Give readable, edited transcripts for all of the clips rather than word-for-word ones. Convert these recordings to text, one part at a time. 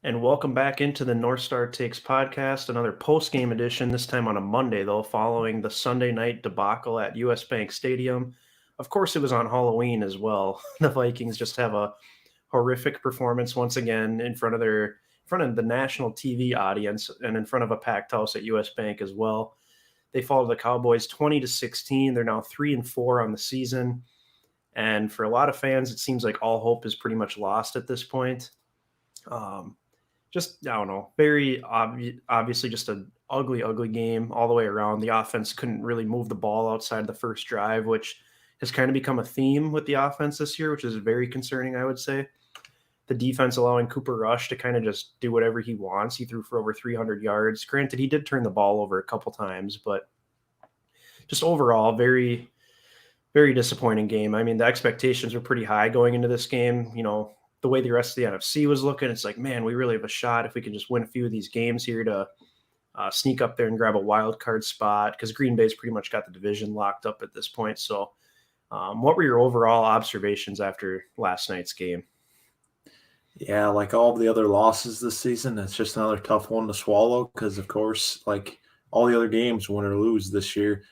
And welcome back into the North Star Takes podcast, another post-game edition, this time on a Monday, though, following the Sunday night debacle at US Bank Stadium. Of course, it was on Halloween as well. The Vikings just have a horrific performance once again in front of the national TV audience and in front of a packed house at US Bank as well. They followed the Cowboys 20-16. They're now 3-4 on the season. And for a lot of fans, it seems like all hope is pretty much lost at this point. I don't know, very obviously just an ugly game all the way around. The offense couldn't really move the ball outside the first drive, which has kind of become a theme with the offense this year, which is very concerning, I would say. The defense allowing Cooper Rush to kind of just do whatever he wants. He threw for over 300 yards. Granted, he did turn the ball over a couple times, but just overall, very, very disappointing game. I mean, the expectations were pretty high going into this game. You know, the way the rest of the NFC was looking, it's like, man, we really have a shot if we can just win a few of these games here to sneak up there and grab a wild card spot, because Green Bay's pretty much got the division locked up at this point. So what were your overall observations after last night's game? Yeah, like all the other losses this season, it's just another tough one to swallow because, of course, like all the other games, win or lose this year,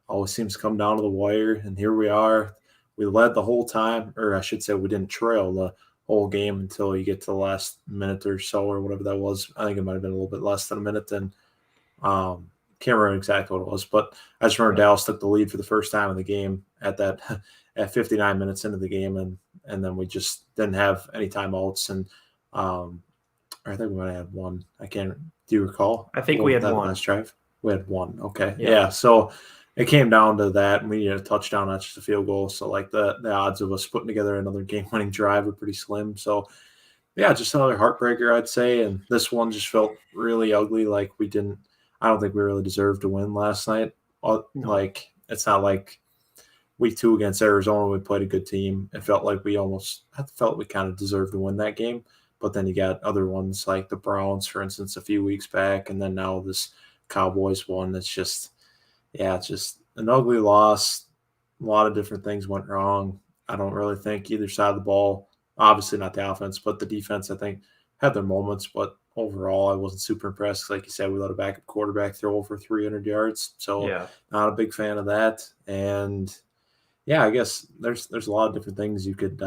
always seems to come down to the wire. And here we are. We led the whole time, or I should say we didn't trail the whole game until you get to the last minute or so or whatever that was. I think it might have been a little bit less than a minute. And can't remember exactly what it was, but I just remember Dallas took the lead for the first time in the game at 59 minutes into the game, and then we just didn't have any timeouts. And I think we might have had one. I can't. Do you recall? I think we had one last drive. We had one. Okay, yeah. So it came down to that, and we needed a touchdown, not just a field goal. So, like, the odds of us putting together another game-winning drive were pretty slim. So, yeah, just another heartbreaker, I'd say. And this one just felt really ugly. Like, I don't think we really deserved to win last night. No. Like, it's not like week 2 against Arizona, we played a good team. It felt like we kind of deserved to win that game. But then you got other ones like the Browns, for instance, a few weeks back, and then now this Cowboys one. It's just an ugly loss. A lot of different things went wrong. I don't really think either side of the ball, obviously not the offense, but the defense, I think, had their moments. But overall, I wasn't super impressed. Like you said, we let a backup quarterback throw over 300 yards. So not a big fan of that. And, yeah, I guess there's a lot of different things you could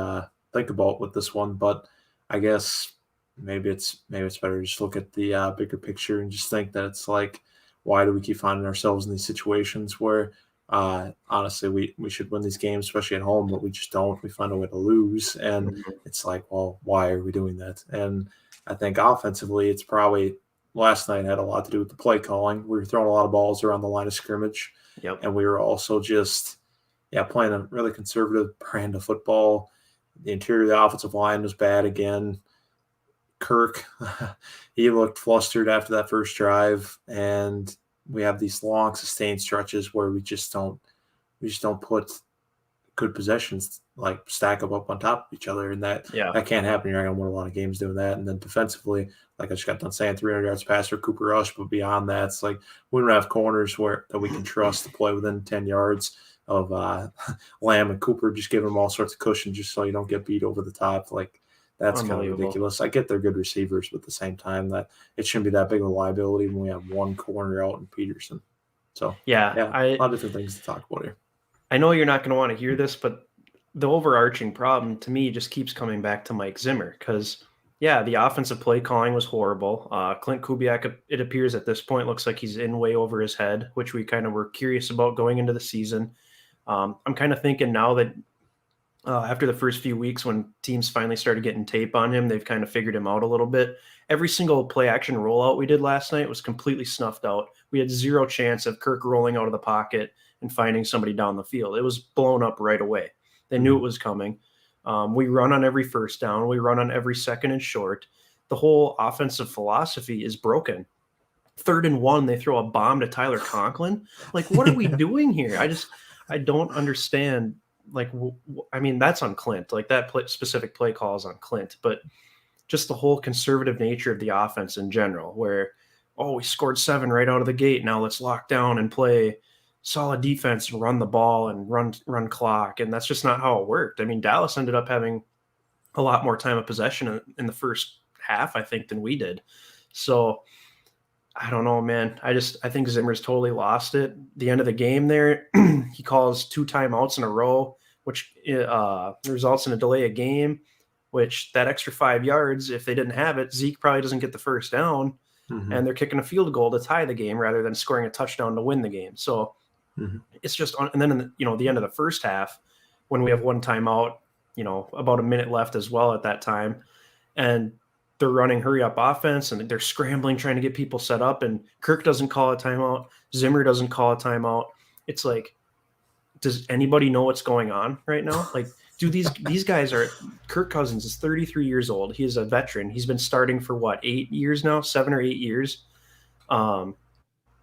think about with this one. But I guess maybe it's better to just look at the bigger picture and just think that it's like, why do we keep finding ourselves in these situations where honestly we should win these games, especially at home, but we just don't. We find a way to lose, and it's like, well, why are we doing that? And I think offensively, it's probably last night had a lot to do with the play calling. We were throwing a lot of balls around the line of scrimmage, and we were also just playing a really conservative brand of football. The interior of the offensive line was bad again. Kirk, he looked flustered after that first drive, and we have these long sustained stretches where we just don't put good possessions, like stack them up on top of each other, and that can't happen. You're not gonna win a lot of games doing that. And then defensively, like I just got done saying, 300 yards pass for Cooper Rush, but beyond that, it's like we don't have corners that we can trust to play within 10 yards of Lamb and Cooper. Just give them all sorts of cushion just so you don't get beat over the top. Like, that's kind of ridiculous. I get they're good receivers, but at the same time, that it shouldn't be that big of a liability when we have one corner out in Peterson. So, a lot of different things to talk about here. I know you're not going to want to hear this, but the overarching problem to me just keeps coming back to Mike Zimmer because, the offensive play calling was horrible. Clint Kubiak, it appears at this point, looks like he's in way over his head, which we kind of were curious about going into the season. I'm kind of thinking now that after the first few weeks when teams finally started getting tape on him, they've kind of figured him out a little bit. Every single play action rollout we did last night was completely snuffed out. We had zero chance of Kirk rolling out of the pocket and finding somebody down the field. It was blown up right away. They knew it was coming. We run on every first down. We run on every second and short. The whole offensive philosophy is broken. 3rd and 1, they throw a bomb to Tyler Conklin. Like, what are we doing here? I don't understand. Like, I mean, that's on Clint. Like, that specific play call is on Clint. But just the whole conservative nature of the offense in general, where, we scored 7 right out of the gate. Now let's lock down and play solid defense and run the ball and run clock. And that's just not how it worked. I mean, Dallas ended up having a lot more time of possession in the first half, I think, than we did. So I don't know, man. I think Zimmer's totally lost it. The end of the game there, he calls 2 timeouts in a row, which results in a delay of game, which that extra 5 yards, if they didn't have it, Zeke probably doesn't get the first down, and they're kicking a field goal to tie the game rather than scoring a touchdown to win the game. So it's just, and then the end of the first half, when we have 1 timeout, about a minute left as well at that time, and they're running hurry up offense and they're scrambling, trying to get people set up, and Kirk doesn't call a timeout. Zimmer doesn't call a timeout. It's like, does anybody know what's going on right now? Like, do these guys are, Kirk Cousins is 33 years old. He is a veteran. He's been starting for 8 years now, 7 or 8 years. Or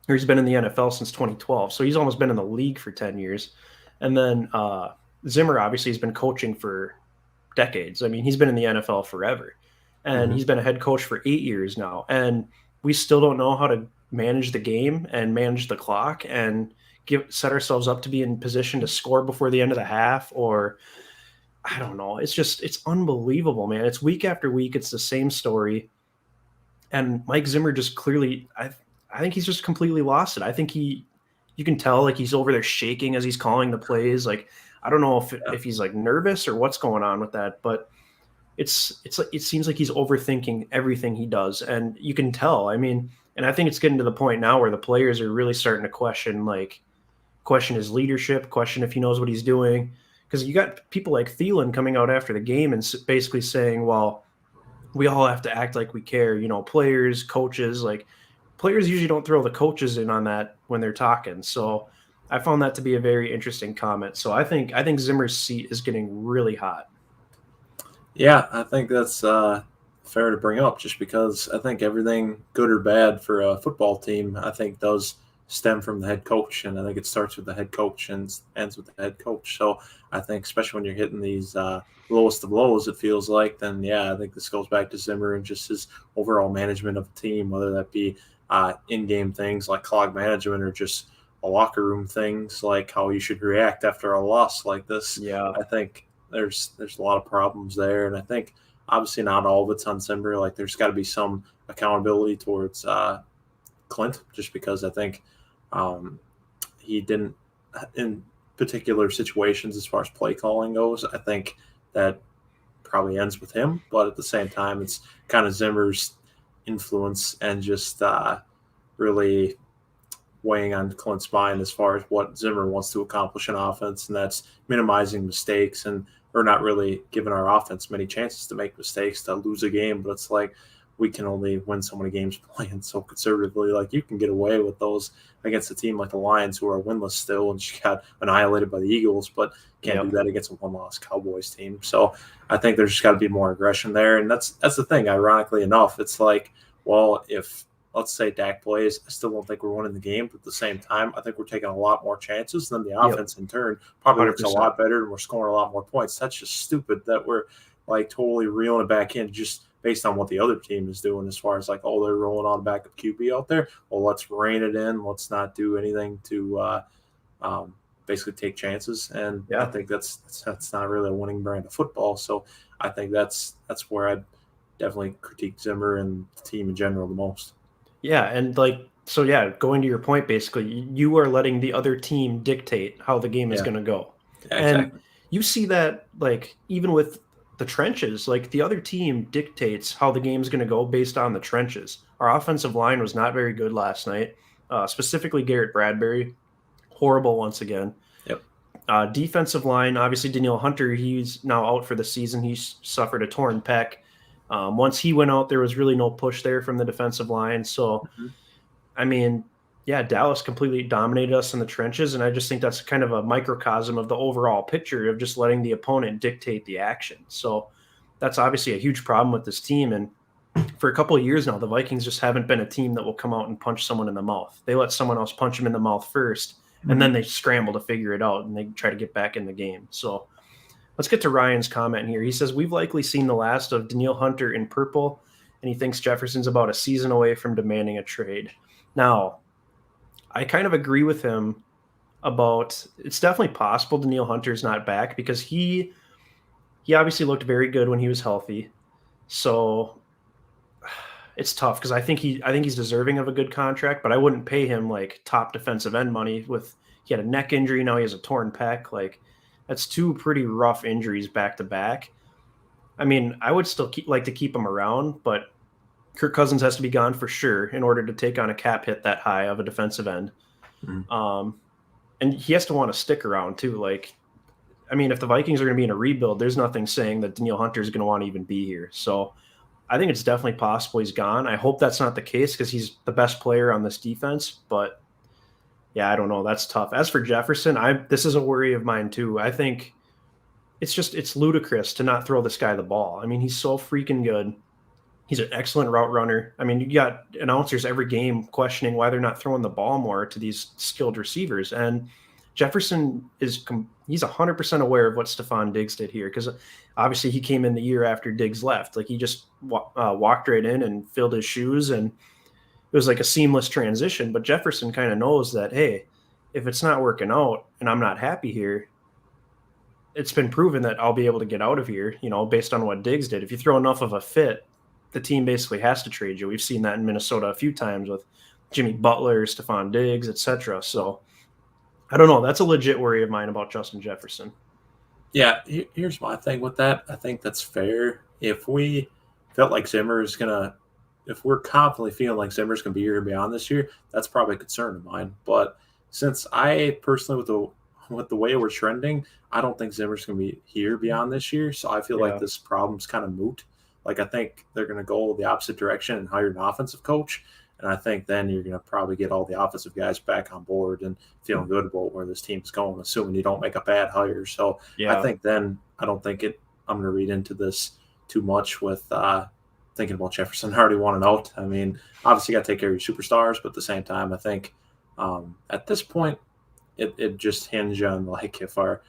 he's been in the NFL since 2012. So he's almost been in the league for 10 years. And then Zimmer obviously has been coaching for decades. I mean, he's been in the NFL forever. And he's been a head coach for 8 years now. And we still don't know how to manage the game and manage the clock and set ourselves up to be in position to score before the end of the half. Or I don't know. It's unbelievable, man. It's week after week. It's the same story. And Mike Zimmer just clearly, I think he's just completely lost it. I think you can tell, like, he's over there shaking as he's calling the plays. Like, I don't know if he's like nervous or what's going on with that, but it seems like he's overthinking everything he does, and you can tell. I mean, and I think it's getting to the point now where the players are really starting to question his leadership, question if he knows what he's doing, because you got people like Thielen coming out after the game and basically saying, well, we all have to act like we care, players, coaches, like players usually don't throw the coaches in on that when they're talking. So I found that to be a very interesting comment. So I think Zimmer's seat is getting really hot. Yeah, I think that's fair to bring up, just because I think everything, good or bad, for a football team, I think does stem from the head coach. And I think it starts with the head coach and ends with the head coach. So I think, especially when you're hitting these lowest of lows, it feels like, then yeah, I think this goes back to Zimmer and just his overall management of the team, whether that be in-game things like clock management or just a locker room things like how you should react after a loss like this. Yeah. I think there's a lot of problems there, and I think obviously not all of it's on Zimmer. Like, there's got to be some accountability towards Clint, just because I think he didn't, in particular situations as far as play calling goes, I think that probably ends with him. But at the same time, it's kind of Zimmer's influence and just really weighing on Clint's mind as far as what Zimmer wants to accomplish in offense, and that's minimizing mistakes, and we're not really giving our offense many chances to make mistakes, to lose a game. But it's like, we can only win so many games playing so conservatively. Like, you can get away with those against a team like the Lions, who are winless still and just got annihilated by the Eagles, but can't do that against a one-loss Cowboys team. So I think there's just got to be more aggression there. And that's the thing, ironically enough. It's like, well, if, let's say, Dak plays, I still don't think we're winning the game. But at the same time, I think we're taking a lot more chances than the offense in turn probably looks a lot better, and we're scoring a lot more points. That's just stupid that we're like totally reeling it back in just based on what the other team is doing, as far as like, oh, they're rolling on backup QB out there. Well, let's rein it in. Let's not do anything to basically take chances. And I think that's not really a winning brand of football. So I think that's where I'd definitely critique Zimmer and the team in general the most. Yeah, and going to your point, basically, you are letting the other team dictate how the game is going to go. Yeah, exactly. And you see that, like, even with the trenches, like, the other team dictates how the game is going to go based on the trenches. Our offensive line was not very good last night, specifically Garrett Bradbury. Horrible once again. Yep. Defensive line, obviously Danielle Hunter, he's now out for the season. He suffered a torn pec. Once he went out, there was really no push there from the defensive line. So, I mean, yeah, Dallas completely dominated us in the trenches, and I just think that's kind of a microcosm of the overall picture of just letting the opponent dictate the action. So that's obviously a huge problem with this team, and for a couple of years now, the Vikings just haven't been a team that will come out and punch someone in the mouth. They let someone else punch them in the mouth first, and then they scramble to figure it out, and they try to get back in the game. So let's get to Ryan's comment here. He says, we've likely seen the last of Danielle Hunter in purple, and he thinks Jefferson's about a season away from demanding a trade. Now, I kind of agree with him about, it's definitely possible Danielle Hunter's not back, because he obviously looked very good when he was healthy. So it's tough because I think he's deserving of a good contract, but I wouldn't pay him like top defensive end money. With he had a neck injury, now he has a torn pec. Like that's two pretty rough injuries back to back. I mean, I would still like to keep him around, but Kirk Cousins has to be gone for sure in order to take on a cap hit that high of a defensive end. Mm. And he has to want to stick around too. Like, I mean, if the Vikings are going to be in a rebuild, there's nothing saying that Danielle Hunter is going to want to even be here. So I think it's definitely possible he's gone. I hope that's not the case because he's the best player on this defense. But yeah, I don't know. That's tough. As for Jefferson, this is a worry of mine too. I think it's ludicrous to not throw this guy the ball. I mean, he's so freaking good. He's an excellent route runner. I mean, you got announcers every game questioning why they're not throwing the ball more to these skilled receivers. And Jefferson he's 100% aware of what Stephon Diggs did here because obviously he came in the year after Diggs left. Like he just walked right in and filled his shoes, and it was like a seamless transition. But Jefferson kind of knows that, hey, if it's not working out and I'm not happy here, it's been proven that I'll be able to get out of here, based on what Diggs did. If you throw enough of a fit, the team basically has to trade you. We've seen that in Minnesota a few times with Jimmy Butler, Stephon Diggs, etc. So I don't know. That's a legit worry of mine about Justin Jefferson. Yeah, here's my thing with that. I think that's fair. If we felt like Zimmer is gonna, if we're confidently feeling like Zimmer's gonna be here beyond this year, that's probably a concern of mine. But since I personally, with the way we're trending, I don't think Zimmer's gonna be here beyond this year. So I feel like this problem's kind of moot. Like I think they're gonna go the opposite direction and hire an offensive coach. And I think then you're going to probably get all the offensive guys back on board and feeling good about where this team's going, assuming you don't make a bad hire. So I think then I don't think I'm going to read into this too much with thinking about Jefferson already wanting out. I mean, obviously you got to take care of your superstars, but at the same time, I think at this point, it just hinged on like if our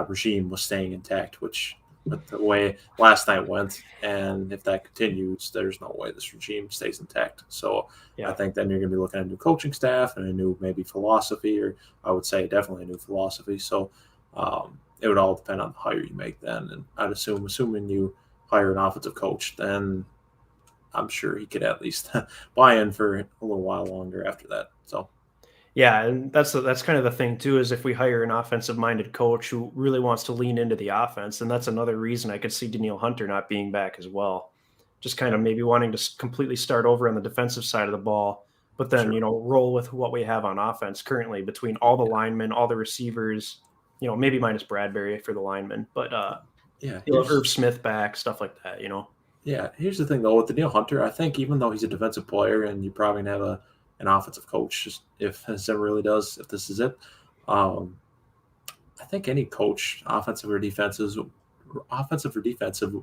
regime was staying intact, which with the way last night went, and if that continues, there's no way this regime stays intact. So I think then you're going to be looking at a new coaching staff and a new maybe philosophy, or I would say definitely a new philosophy. So it would all depend on the hire you make then. And I'd assuming you hire an offensive coach, then I'm sure he could at least buy in for a little while longer after that. So. Yeah, and that's kind of the thing too, is if we hire an offensive-minded coach who really wants to lean into the offense, and that's another reason I could see Danielle Hunter not being back as well. Just kind of maybe wanting to completely start over on the defensive side of the ball, but then, roll with what we have on offense currently between all the linemen, all the receivers, maybe minus Bradbury for the linemen, but Irv Smith back, stuff like that, Yeah, here's the thing though with Danielle Hunter, I think even though he's a defensive player and you probably have an offensive coach, just if Zimmer really does, if this is it. I think any coach, offensive or defensive,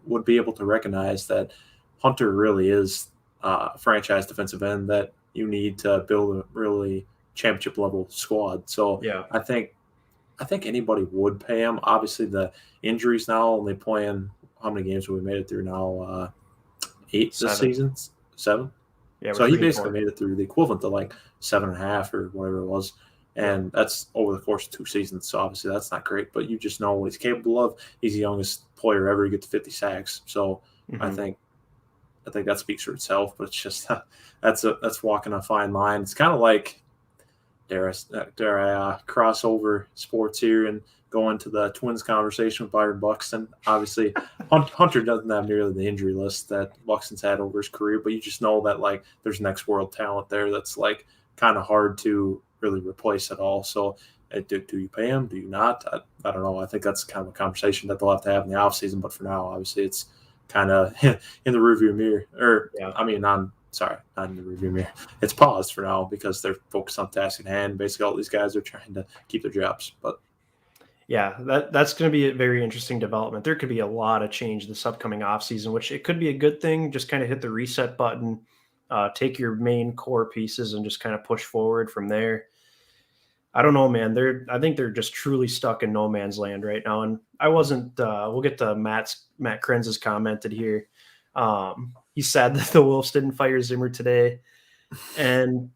would be able to recognize that Hunter really is a franchise defensive end that you need to build a really championship level squad. So I think anybody would pay him. Obviously, the injuries now only playing how many games have we made it through now? 8 this season, 7. Yeah, so he basically made it through the equivalent to like 7.5 or whatever it was. And that's over the course of 2 seasons. So obviously that's not great, but you just know what he's capable of. He's the youngest player ever to get to 50 sacks. So I think that speaks for itself, but it's just that's walking a fine line. It's kind of like dare I cross over sports here and go into the Twins conversation with Byron Buxton. Obviously, Hunter doesn't have nearly the injury list that Buxton's had over his career, but you just know that like there's next world talent there that's like kind of hard to really replace at all. So do you pay him? Do you not? I don't know. I think that's kind of a conversation that they'll have to have in the offseason, but for now, obviously, it's kind of in the rearview mirror. I mean, not in the rearview mirror. It's paused for now because they're focused on task at hand. Basically, all these guys are trying to keep their jobs, but. Yeah, that's going to be a very interesting development. There could be a lot of change this upcoming offseason, which it could be a good thing. Just kind of hit the reset button, take your main core pieces and just kind of push forward from there. I don't know, man. I think they're just truly stuck in no man's land right now. And I wasn't. We'll get to Matt Krenz has commented here. He said that the Wolves didn't fire Zimmer today, and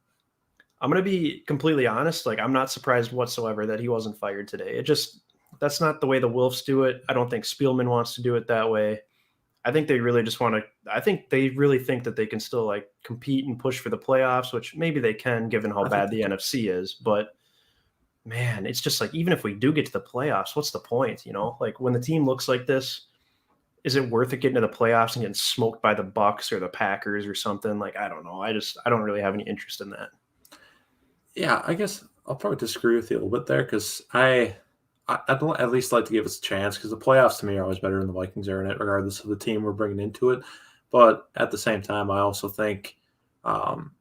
I'm going to be completely honest. Like, I'm not surprised whatsoever that he wasn't fired today. That's not the way the Wolves do it. I don't think Spielman wants to do it that way. I think they really just want to. I think they really think that they can still like compete and push for the playoffs, which maybe they can, given how I think bad they the can. NFC is. But man, it's just like even if we do get to the playoffs, what's the point? You know, like when the team looks like this, is it worth it getting to the playoffs and getting smoked by the Bucks or the Packers or something? Like I don't know. I don't really have any interest in that. Yeah, I guess I'll probably disagree with you a little bit there because I'd at least like to give us a chance because the playoffs to me are always better when the Vikings are in it, regardless of the team we're bringing into it. But at the same time, I also think um,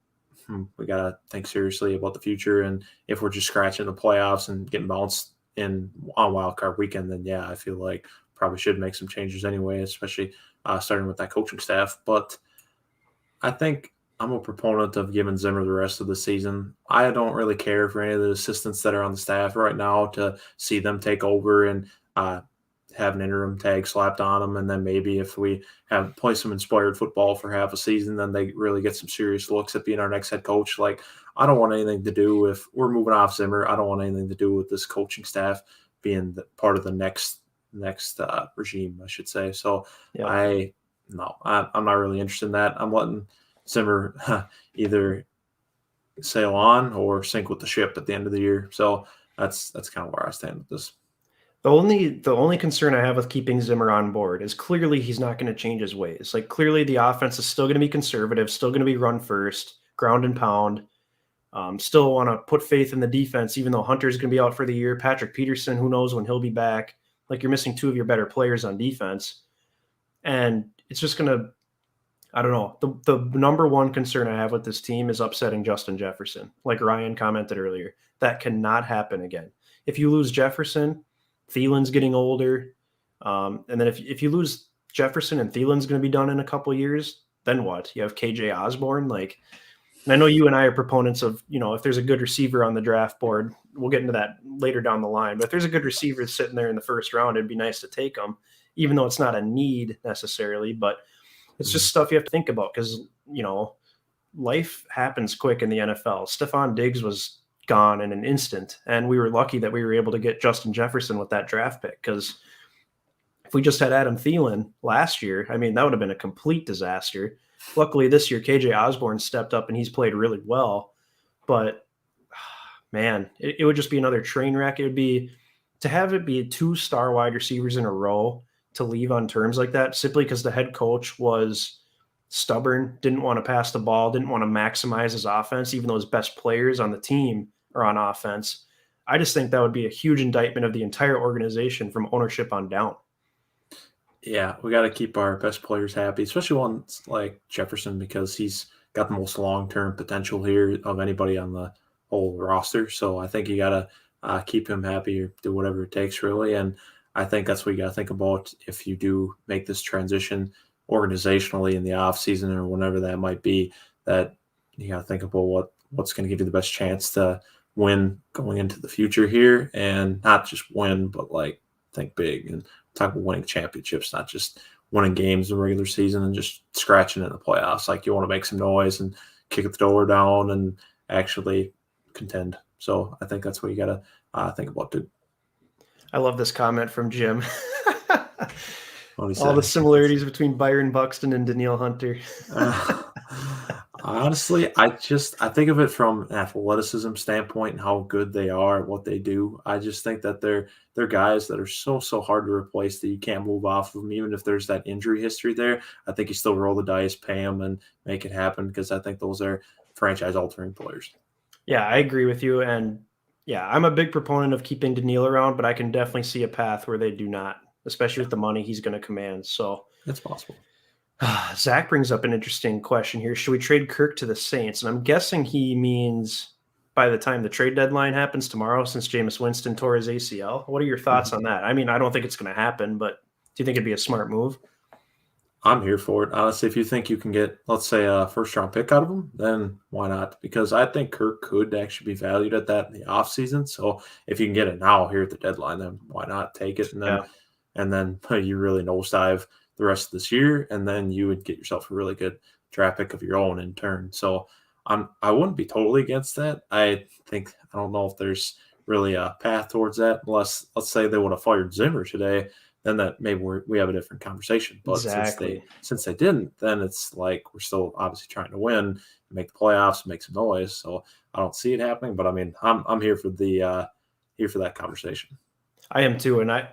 we got to think seriously about the future. And if we're just scratching the playoffs and getting bounced in on wild card weekend, then yeah, I feel like probably should make some changes anyway, especially starting with that coaching staff. But I think I'm a proponent of giving Zimmer the rest of the season. I don't really care for any of the assistants that are on the staff right now to see them take over and uh, have an interim tag slapped on them. And then maybe if we have play some inspired football for half a season, then they really get some serious looks at being our next head coach. Like, I don't want anything to do if we're moving off Zimmer. I don't want anything to do with this coaching staff being part of the next regime, I should say. So Yeah. I no, I'm not really interested in that. I'm letting Simmer either sail on or sink with the ship at the end of the year. So that's kind of where I stand with this. The only concern I have with keeping Zimmer on board is clearly he's not going to change his ways. Like clearly the offense is still going to be conservative, still going to be run first, ground and pound. Still want to put faith in the defense, even though Hunter's going to be out for the year. Patrick Peterson, who knows when he'll be back? Like you're missing two of your better players on defense, and it's just going to. I don't know. The number one concern I have with this team is upsetting Justin Jefferson. Like Ryan commented earlier, that cannot happen again. If you lose Jefferson, Thielen's getting older, and then if you lose Jefferson and Thielen's going to be done in a couple years, then what? You have KJ Osborne, like. And I know you and I are proponents of, if there's a good receiver on the draft board, we'll get into that later down the line. But if there's a good receiver sitting there in the first round, it'd be nice to take them, even though it's not a need necessarily. But it's just stuff you have to think about because, life happens quick in the NFL. Stephon Diggs was gone in an instant. And we were lucky that we were able to get Justin Jefferson with that draft pick because if we just had Adam Thielen last year, I mean, that would have been a complete disaster. Luckily, this year, KJ Osborne stepped up and he's played really well. But man, it would just be another train wreck. It would be to have it be two star wide receivers in a row to leave on terms like that simply because the head coach was stubborn, didn't want to pass the ball, didn't want to maximize his offense, even though his best players on the team are on offense. I just think that would be a huge indictment of the entire organization from ownership on down. Yeah, we got to keep our best players happy, especially ones like Jefferson because he's got the most long-term potential here of anybody on the whole roster. So I think you got to keep him happy or do whatever it takes, really. And I think that's what you got to think about if you do make this transition organizationally in the off season or whenever that might be. That you got to think about what's going to give you the best chance to win going into the future here, and not just win, but like think big and talk about winning championships, not just winning games in the regular season and just scratching in the playoffs. Like you want to make some noise and kick the door down and actually contend. So I think that's what you got to think about too. I love this comment from Jim. What do you All the say? similarities between Byron Buxton and Danielle Hunter. Honestly, I think of it from an athleticism standpoint and how good they are at what they do. I just think that they're guys that are so hard to replace that you can't move off of them, even if there's that injury history there. I think you still roll the dice, pay them, and make it happen because I think those are franchise-altering players. Yeah, I agree with you. And yeah, I'm a big proponent of keeping Daniil around, but I can definitely see a path where they do not, especially with the money he's going to command. So It's possible. Zach brings up an interesting question here. Should we trade Kirk to the Saints? And I'm guessing he means by the time the trade deadline happens tomorrow, since Jameis Winston tore his ACL. What are your thoughts on that? I mean, I don't think it's going to happen, but do you think it'd be a smart move? I'm here for it. Honestly, if you think you can get, let's say, a first-round pick out of him, then why not? Because I think Kirk could actually be valued at that in the offseason. So if you can get it now here at the deadline, then why not take it? And then you really nosedive the rest of this year, and then you would get yourself a really good draft pick of your own in turn. So I wouldn't be totally against that. I don't know if there's really a path towards that unless, let's say, they would have fired Zimmer today. then that maybe we have a different conversation. But Exactly. since they didn't, then it's like we're still obviously trying to win, make the playoffs, make some noise. So I don't see it happening. But I mean, I'm here for that conversation. I am too, and I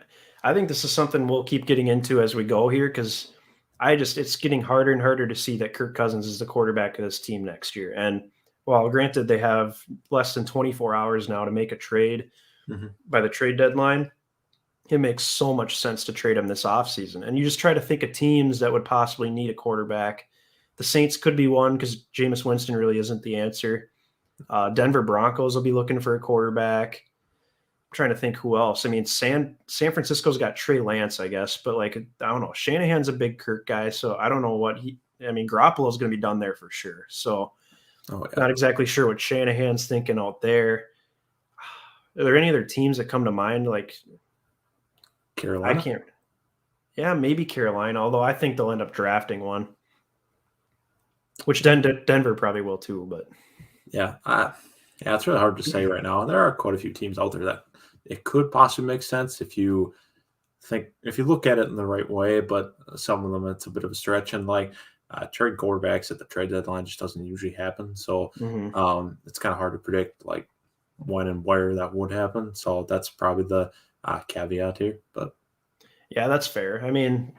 think this is something we'll keep getting into as we go here because it's getting harder and harder to see that Kirk Cousins is the quarterback of this team next year. And while granted they have less than 24 hours now to make a trade by the trade deadline, it makes so much sense to trade him this offseason. And you just try to think of teams that would possibly need a quarterback. The Saints could be one because Jameis Winston really isn't the answer. Denver Broncos will be looking for a quarterback. I'm trying to think who else. I mean, San Francisco's got Trey Lance, I guess, but like I don't know. Shanahan's a big Kirk guy, so I don't know what Garoppolo's going to be done there for sure. So not exactly sure what Shanahan's thinking out there. Are there any other teams that come to mind? Like Carolina? I can't. Yeah, maybe Carolina, although I think they'll end up drafting one, which Denver probably will too. But yeah, it's really hard to say right now. There are quite a few teams out there that it could possibly make sense if you look at it in the right way, but some of them it's a bit of a stretch. And like trade quarterbacks at the trade deadline just doesn't usually happen. So it's kind of hard to predict like when and where that would happen. So that's probably the caveat here. But yeah, that's fair. I mean,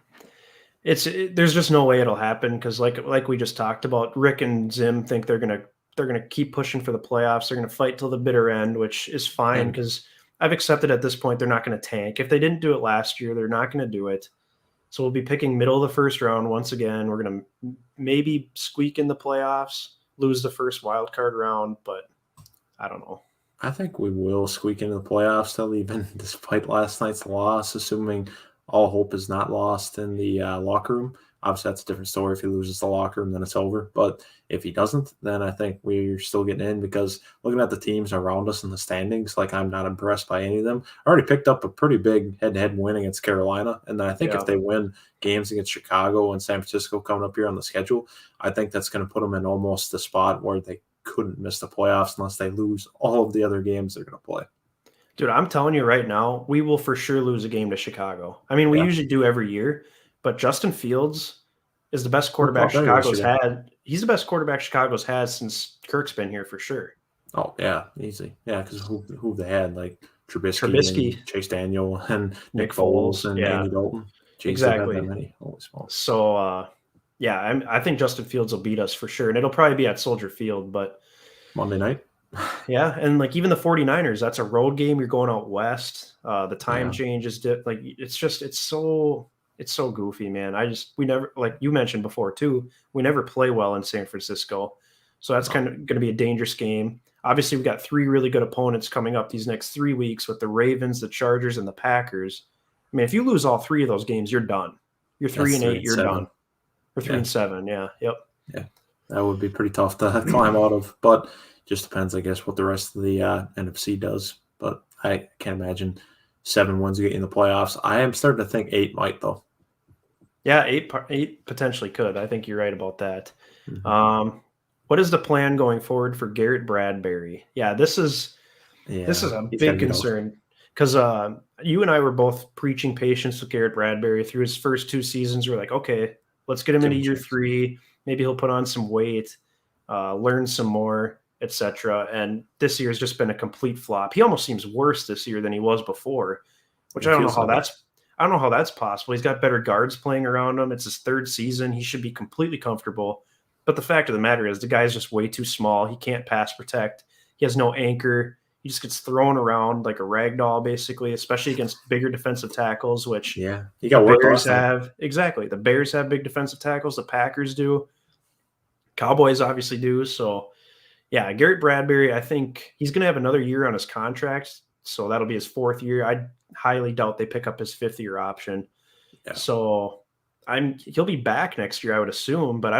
there's just no way it'll happen because like we just talked about, Rick and Zim think they're gonna keep pushing for the playoffs. They're gonna fight till the bitter end, which is fine because I've accepted at this point they're not going to tank. If they didn't do it last year, they're not going to do it. So we'll be picking middle of the first round once again. We're going to maybe squeak in the playoffs, lose the first wild card round, but I don't know. I think we will squeak into the playoffs still, even despite last night's loss, assuming all hope is not lost in the locker room. Obviously, that's a different story. If he loses the locker room, then it's over. But if he doesn't, then I think we're still getting in because looking at the teams around us in the standings, like I'm not impressed by any of them. I already picked up a pretty big head-to-head win against Carolina. And then I think if they win games against Chicago and San Francisco coming up here on the schedule, I think that's going to put them in almost the spot where they couldn't miss the playoffs unless they lose all of the other games they're going to play. Dude, I'm telling you right now, we will for sure lose a game to Chicago. I mean, we usually do every year, but Justin Fields is the best quarterback Chicago's had. He's the best quarterback Chicago's had since Kirk's been here for sure. Oh, yeah, easy. Yeah, because who they had, like Trubisky. And Chase Daniel, and Nick Foles, and Andy Dalton. Jeez, exactly. That many. Holy smokes. So, I think Justin Fields will beat us for sure, and it'll probably be at Soldier Field, but Monday night. Yeah, and like even the 49ers, that's a road game. You're going out west. The time change is like it's so goofy, man. We never, like you mentioned before too, we never play well in San Francisco. So that's kind of going to be a dangerous game. Obviously, we've got 3 really good opponents coming up these next 3 weeks with the Ravens, the Chargers, and the Packers. I mean, if you lose all 3 of those games, you're done. You're 3-8, you're done. Or 3-7, yeah. Yep. Yeah. That would be pretty tough to climb out of, but just depends, I guess, what the rest of the NFC does. But I can't imagine 7 wins get in the playoffs. I am starting to think 8 might, though. Yeah, 8 potentially could. I think you're right about that. What is the plan going forward for Garrett Bradbury? Yeah, this is a big concern because you and I were both preaching patience with Garrett Bradbury through his first 2 seasons. We're like, okay, let's get him into year 3. Maybe he'll put on some weight, learn some more, etc. And this year's just been a complete flop. He almost seems worse this year than he was before, which I don't know how that's possible. He's got better guards playing around him. It's his 3rd season. He should be completely comfortable. But the fact of the matter is the guy's just way too small. He can't pass protect. He has no anchor. He just gets thrown around like a rag doll, basically, especially against bigger defensive tackles, which he got the Bears have. Exactly. The Bears have big defensive tackles. The Packers do. Cowboys obviously do. So, yeah, Garrett Bradbury, I think he's going to have another year on his contract. So that'll be his 4th year. I highly doubt they pick up his 5th-year option. Yeah. So he'll be back next year, I would assume, but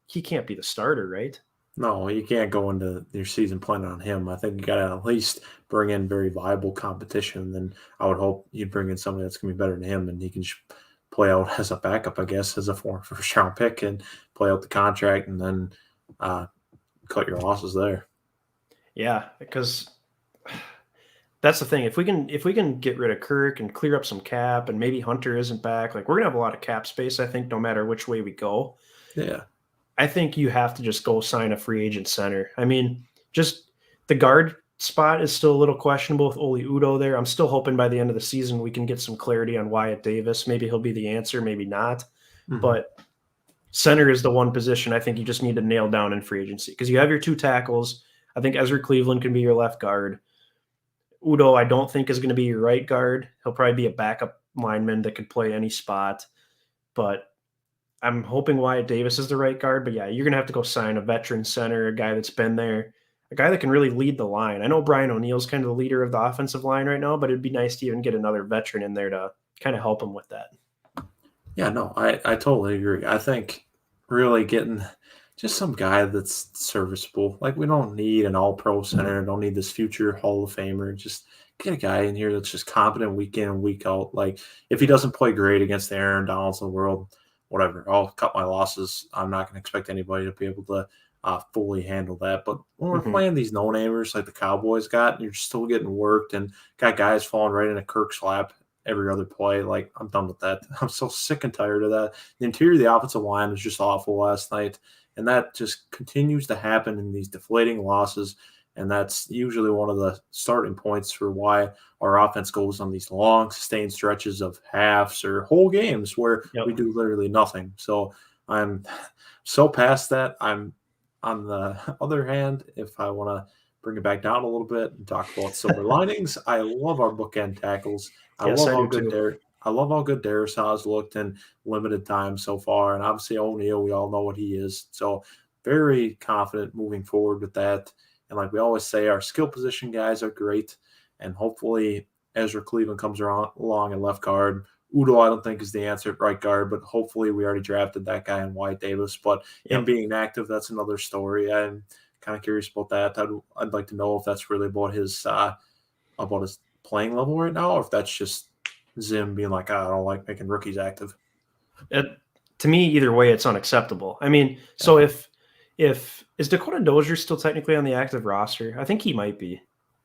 he can't be the starter, right? No, you can't go into your season planning on him. I think you got to at least bring in very viable competition. Then I would hope you'd bring in somebody that's going to be better than him, and he can play out as a backup, I guess, as a first-round pick and play out the contract and then cut your losses there. Yeah, because That's the thing. If we can get rid of Kirk and clear up some cap, and maybe Hunter isn't back, like we're gonna have a lot of cap space. I think no matter which way we go. Yeah. I think you have to just go sign a free agent center. I mean, just the guard spot is still a little questionable with Oli Udo there. I'm still hoping by the end of the season we can get some clarity on Wyatt Davis. Maybe he'll be the answer, maybe not. Mm-hmm. But center is the one position I think you just need to nail down in free agency because you have your two tackles. I think Ezra Cleveland can be your left guard. Udo, I don't think is going to be your right guard. He'll probably be a backup lineman that could play any spot. But I'm hoping Wyatt Davis is the right guard, but yeah, you're going to have to go sign a veteran center, a guy that's been there, a guy that can really lead the line. I know Brian O'Neill's kind of the leader of the offensive line right now, but it'd be nice to even get another veteran in there to kind of help him with that. Yeah, no, I totally agree. I think really getting just some guy that's serviceable. Like we don't need an all-pro center, don't need this future Hall of Famer. Just get a guy in here that's just competent week in and week out. Like if he doesn't play great against the Aaron Donalds of the world, whatever, I'll cut my losses. I'm not going to expect anybody to be able to fully handle that. But when we're playing these no-namers like the Cowboys got, and you're still getting worked and got guys falling right into Kirk's lap every other play, like I'm done with that. I'm so sick and tired of that. The interior of the offensive line was just awful last night, and that just continues to happen in these deflating losses. And that's usually one of the starting points for why our offense goes on these long, sustained stretches of halves or whole games where we do literally nothing. So I'm so past that. I'm on the other hand, if I want to bring it back down a little bit and talk about silver linings, I love our bookend tackles. I love how good Darius has looked in limited time so far. And obviously O'Neal, we all know what he is. So very confident moving forward with that. And like we always say, our skill position guys are great. And hopefully Ezra Cleveland comes along in left guard. Udo, I don't think is the answer at right guard, but hopefully we already drafted that guy in Wyatt Davis. But him being active, that's another story. I'm kind of curious about that. I'd like to know if that's really about his playing level right now, or if that's just Zim being like, I don't like making rookies active. To me, either way, it's unacceptable. I mean, so if is Dakota Dozier still technically on the active roster? I think he might be.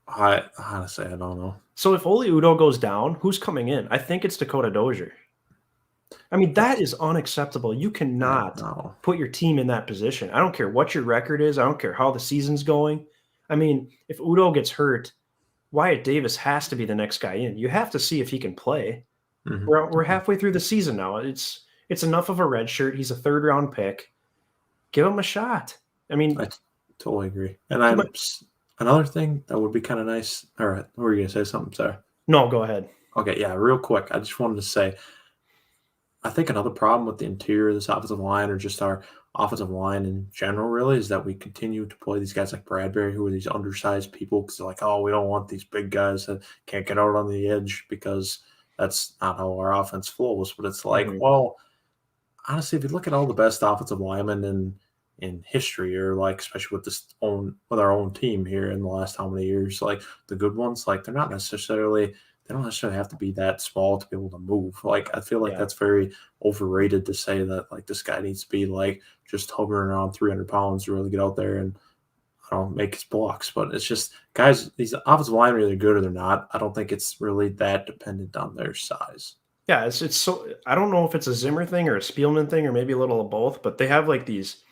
I honestly, I don't know. So if Oli Udo goes down, who's coming in? I think it's Dakota Dozier. I mean, that is unacceptable. You cannot put your team in that position. I don't care what your record is. I don't care how the season's going. I mean, if Udo gets hurt, Wyatt Davis has to be the next guy in. You have to see if he can play. Mm-hmm. We're halfway through the season now. It's enough of a red shirt. He's a third-round pick. Give him a shot. I mean, I totally agree. And another thing that would be kind of nice. All right, were you gonna say something? Sorry. No, go ahead. Okay, yeah, real quick. I just wanted to say, I think another problem with the interior of this offensive line, or just our offensive line in general, really, is that we continue to play these guys like Bradbury, who are these undersized people, because they're like, oh, we don't want these big guys that can't get out on the edge, because that's not how our offense flows. But it's like, well, honestly, if you look at all the best offensive linemen in history, or like especially with our own team here in the last how many years, like the good ones, like they don't necessarily have to be that small to be able to move. Like I feel like that's very overrated to say that like this guy needs to be like just hovering around 300 pounds to really get out there and make his blocks. But it's just guys, these offensive linemen are either good or they're not. I don't think it's really that dependent on their size. Yeah, it's so I don't know if it's a Zimmer thing or a Spielman thing or maybe a little of both, but they have like these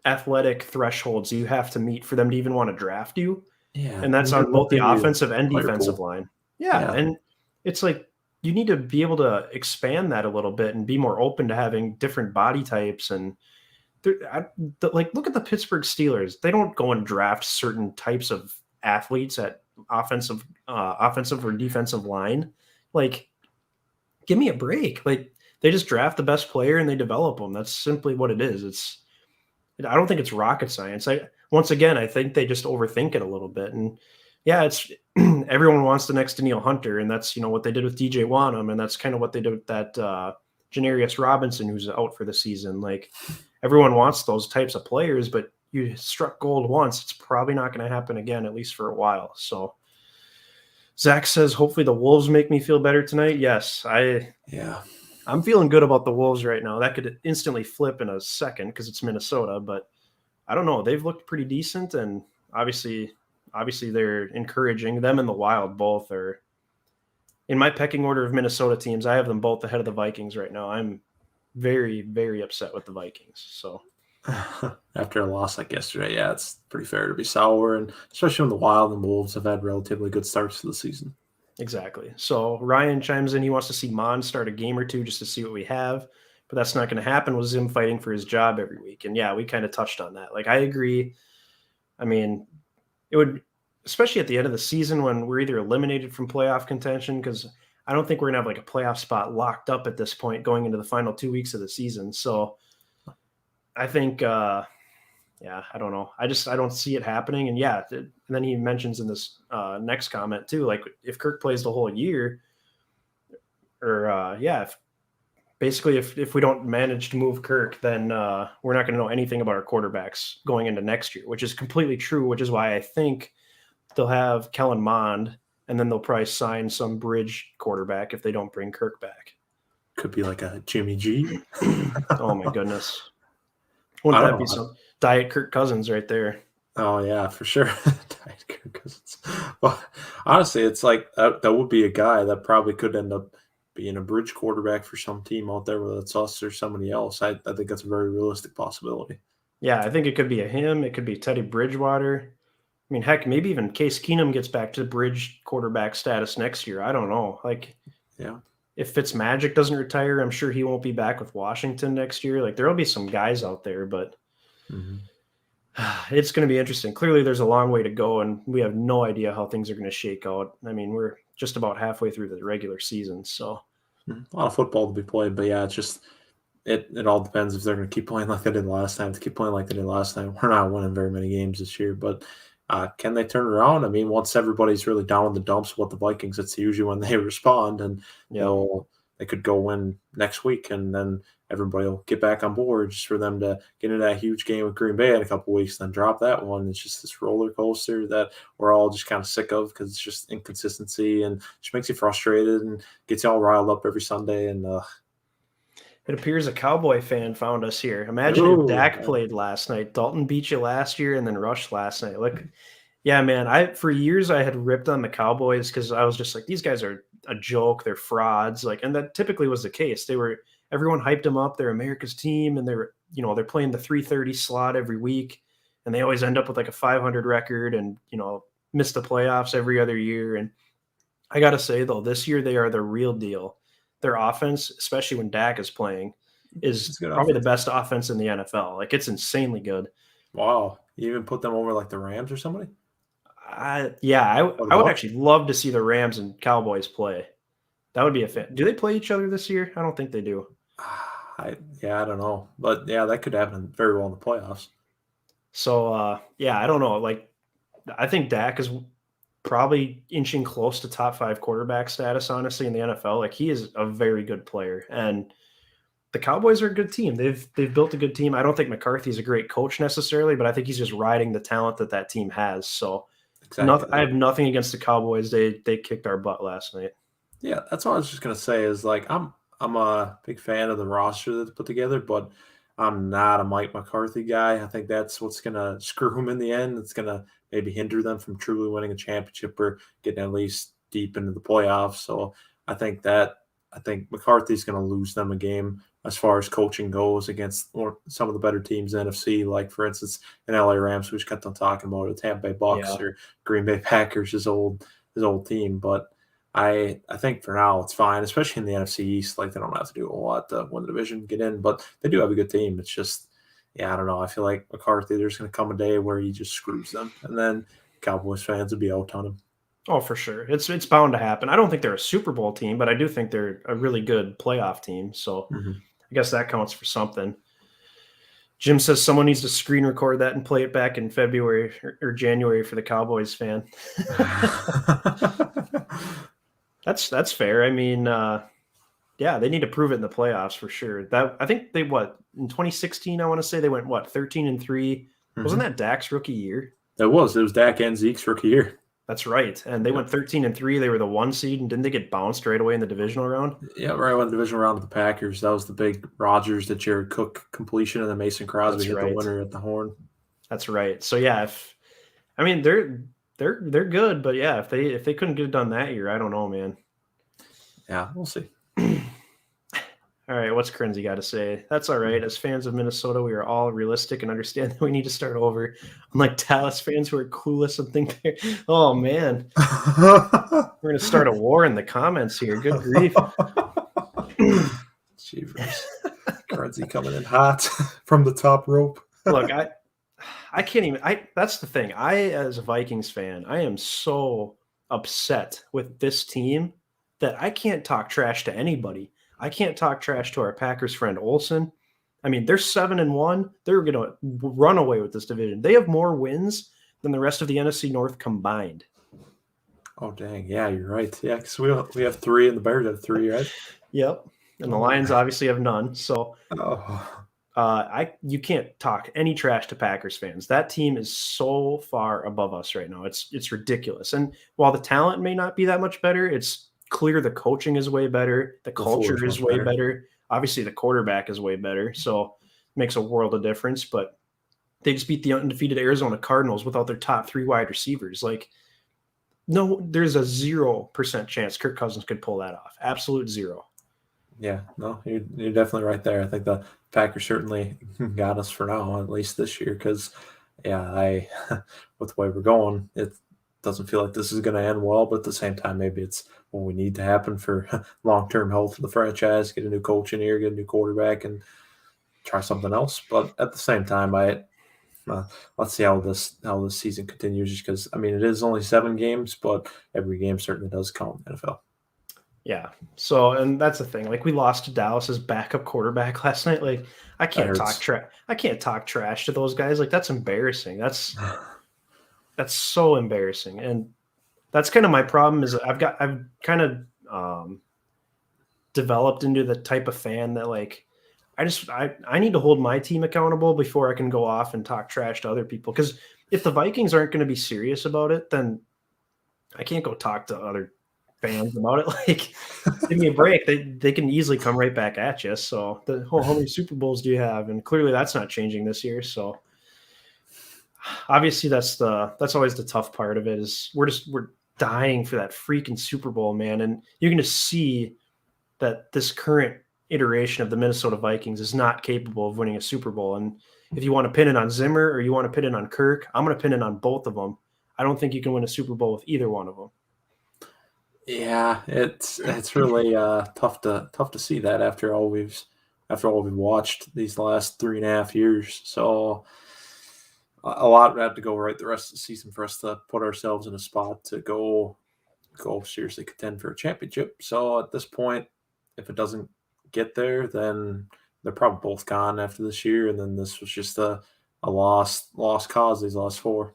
athletic thresholds you have to meet for them to even want to draft you. Yeah. And that's on both the offensive and defensive line. Yeah. And it's like you need to be able to expand that a little bit and be more open to having different body types. And like, look at the Pittsburgh Steelers. They don't go and draft certain types of athletes at offensive or defensive line. Like, give me a break. Like, they just draft the best player and they develop them. That's simply what it is. I don't think it's rocket science. Once again, I think they just overthink it a little bit. And yeah, it's everyone wants the next Danielle Hunter, and that's what they did with DJ Wanham, and that's kind of what they did with that Janarius Robinson, who's out for the season. Like everyone wants those types of players, but you struck gold once. It's probably not going to happen again, at least for a while. So Zach says, hopefully the Wolves make me feel better tonight. Yes, I'm feeling good about the Wolves right now. That could instantly flip in a second because it's Minnesota, but I don't know. They've looked pretty decent, and obviously obviously they're encouraging. Them and the Wild both are in my pecking order of Minnesota teams. I have them both ahead of the Vikings right now. I'm very, very upset with the Vikings. So After a loss like yesterday, yeah, it's pretty fair to be sour, and especially when the Wild and Wolves have had relatively good starts to the season. exactly. So Ryan chimes in. He wants to see Mon start a game or two just to see what we have, but that's not going to happen with him fighting for his job every week. And yeah, we kind of touched on that. Like I agree. I mean, it would, especially at the end of the season when we're either eliminated from playoff contention, because I don't think we're gonna have like a playoff spot locked up at this point going into the final 2 weeks of the season. So I think, yeah, I don't know. I don't see it happening. And yeah, and then he mentions in this next comment too, like if Kirk plays the whole year, or yeah, if we don't manage to move Kirk, then we're not going to know anything about our quarterbacks going into next year, which is completely true. Which is why I think they'll have Kellen Mond, and then they'll probably sign some bridge quarterback if they don't bring Kirk back. Could be like a Jimmy G. Oh my goodness. Wouldn't that be some Diet Kirk Cousins right there? Oh yeah, for sure. Diet Kirk Cousins. Well, honestly, it's like that would be a guy that probably could end up being a bridge quarterback for some team out there, whether it's us or somebody else. I think that's a very realistic possibility. Yeah, I think it could be a him. It could be Teddy Bridgewater. I mean, heck, maybe even Case Keenum gets back to bridge quarterback status next year. I don't know. Like, yeah, if Fitzmagic doesn't retire, I'm sure he won't be back with Washington next year. Like, there'll be some guys out there, but it's going to be interesting. Clearly, there's a long way to go, and we have no idea how things are going to shake out. I mean, we're just about halfway through the regular season, so a lot of football to be played. But yeah, it's just it all depends if they're going to keep playing like they did last time. To keep playing like they did last time, we're not winning very many games this year, but. Can they turn around? I mean, once everybody's really down in the dumps with the Vikings, it's usually when they respond, and they could go win next week, and then everybody will get back on board just for them to get into that huge game with Green Bay in a couple of weeks, then drop that one. It's just this roller coaster that we're all just kind of sick of because it's just inconsistency and just makes you frustrated and gets you all riled up every Sunday. And it appears a Cowboy fan found us here. Imagine if Dak played last night. Dalton beat you last year and then rushed last night. Look, yeah, man. For years I had ripped on the Cowboys because I was just like, these guys are a joke. They're frauds. Like, and that typically was the case. Everyone hyped them up. They're America's team, and they're playing the 3:30 slot every week, and they always end up with like a 500 record and miss the playoffs every other year. And I gotta say though, this year they are the real deal. Their offense, especially when Dak is playing, is probably the best offense in the NFL. Like, it's insanely good. Wow. You even put them over like the Rams or somebody? I would actually love to see the Rams and Cowboys play. That would be a fan. Do they play each other this year? I don't think they do. I don't know. But yeah, that could happen very well in the playoffs. So, I don't know. Like, I think Dak is probably inching close to top 5 quarterback status, honestly, in the NFL. Like, he is a very good player, and the Cowboys are a good team. They've built a good team. I don't think McCarthy's a great coach necessarily, but I think he's just riding the talent that team has. So exactly. I have nothing against the Cowboys. They kicked our butt last night. Yeah, that's what I was just gonna say. Is like I'm a big fan of the roster that's put together, but I'm not a Mike McCarthy guy. I think that's what's gonna screw him in the end. It's gonna maybe hinder them from truly winning a championship or getting at least deep into the playoffs. So I think McCarthy's going to lose them a game as far as coaching goes against some of the better teams in the NFC, like for instance in LA Rams, we just kept on talking about it, Tampa Bay Bucks or Green Bay Packers, his old team. But I think for now it's fine, especially in the NFC East. Like, they don't have to do a lot to win the division, get in, but they do have a good team. It's just, I don't know. I feel like McCarthy, there's going to come a day where he just screws them, and then Cowboys fans will be out on him. Oh, for sure. It's bound to happen. I don't think they're a Super Bowl team, but I do think they're a really good playoff team. So I guess that counts for something. Jim says someone needs to screen record that and play it back in February or January for the Cowboys fan. That's fair. I mean, they need to prove it in the playoffs for sure. I think they in 2016, I want to say they went 13-3. Wasn't that Dak's rookie year? It was Dak and Zeke's rookie year. That's right. And they went 13-3. They were the 1 seed, and didn't they get bounced right away in the divisional round? Yeah, right away in the divisional round with the Packers. That was the big Rodgers to Jared Cook completion, and then Mason Crosby hit the winner at the horn. That's right. So they're they're good, but yeah, if they couldn't get it done that year, I don't know, man. Yeah, we'll see. All right, what's Crenzy got to say? That's all right. As fans of Minnesota, we are all realistic and understand that we need to start over. Unlike Dallas fans who are clueless and think they're, oh man, we're going to start a war in the comments here. Good grief. Jeepers. Currency coming in hot from the top rope. Look, I can't even. That's the thing. As a Vikings fan, I am so upset with this team that I can't talk trash to anybody. I can't talk trash to our Packers friend Olsen. I mean, they're 7-1. They're going to run away with this division. They have more wins than the rest of the NFC North combined. Oh dang! Yeah, you're right. Yeah, because we have 3 and the Bears have 3, right? Yep. And the Lions obviously have none. So you can't talk any trash to Packers fans. That team is so far above us right now. It's ridiculous. And while the talent may not be that much better, it's clear the coaching is way better. The culture is way better. Obviously, the quarterback is way better. So it makes a world of difference. But they just beat the undefeated Arizona Cardinals without their top 3 wide receivers. Like, no, there's a 0% chance Kirk Cousins could pull that off. Absolute zero. Yeah, no, you're definitely right there. I think the Packers certainly got us for now, at least this year, because, yeah, with the way we're going, it doesn't feel like this is going to end well, but at the same time, maybe it's what we need to happen for long-term health of the franchise, get a new coach in here, get a new quarterback, and try something else. But at the same time, let's see how this season continues, because, I mean, it is only 7 games, but every game certainly does count in the NFL. Yeah. So, and that's the thing. Like, we lost to Dallas's backup quarterback last night. Like, I can't talk trash to those guys. Like, that's embarrassing. That's so embarrassing. And that's kind of my problem is I've kind of developed into the type of fan that, like, I need to hold my team accountable before I can go off and talk trash to other people. Because if the Vikings aren't going to be serious about it, then I can't go talk to other fans about it. Like, give me a break. They can easily come right back at you. So how many Super Bowls do you have? And clearly that's not changing this year. So obviously that's always the tough part of it is we're dying for that freaking Super Bowl, man. And you're going to see that this current iteration of the Minnesota Vikings is not capable of winning a Super Bowl. And if you want to pin it on Zimmer or you want to pin it on Kirk, I'm going to pin it on both of them. I don't think you can win a Super Bowl with either one of them. Yeah, it's really tough to see that after all we've watched these last 3.5 years. So a lot would have to go right the rest of the season for us to put ourselves in a spot to go seriously contend for a championship. So at this point, if it doesn't get there, then they're probably both gone after this year, and then this was just a lost cause these last 4.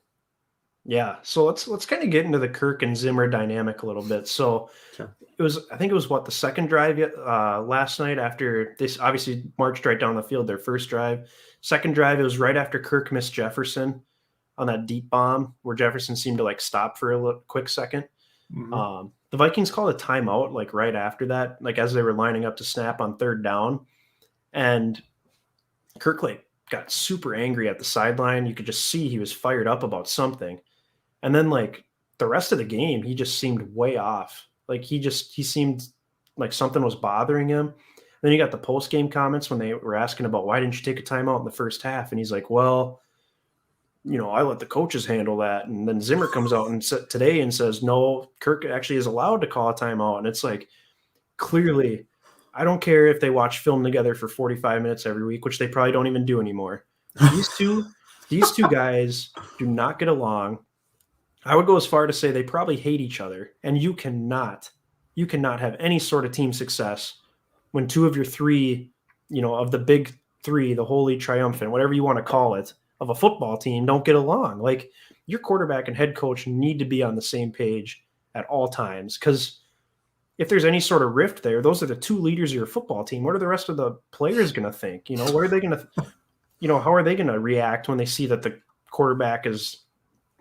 Yeah, so let's kind of get into the Kirk and Zimmer dynamic a little bit. So Sure. I think it was the second drive last night after this obviously marched right down the field, their first drive. Second drive, it was right after Kirk missed Jefferson on that deep bomb where Jefferson seemed to like stop for a quick second. Mm-hmm. The Vikings called a timeout like right after that, like as they were lining up to snap on third down. And Kirk like got super angry at the sideline. You could just see he was fired up about something. And then like the rest of the game, he just seemed way off. Like he seemed like something was bothering him. And then you got the post-game comments when they were asking about why didn't you take a timeout in the first half? And he's like, well, I let the coaches handle that. And then Zimmer comes out today and says, no, Kirk actually is allowed to call a timeout. And it's like, clearly, I don't care if they watch film together for 45 minutes every week, which they probably don't even do anymore. These two guys do not get along. I would go as far to say they probably hate each other, and you cannot have any sort of team success when 2 of your 3, of the big 3, the holy triumphant, whatever you want to call it, of a football team don't get along. Like, your quarterback and head coach need to be on the same page at all times, because if there's any sort of rift there, those are the 2 leaders of your football team. What are the rest of the players going to think? What are they going to, how are they going to react when they see that the quarterback is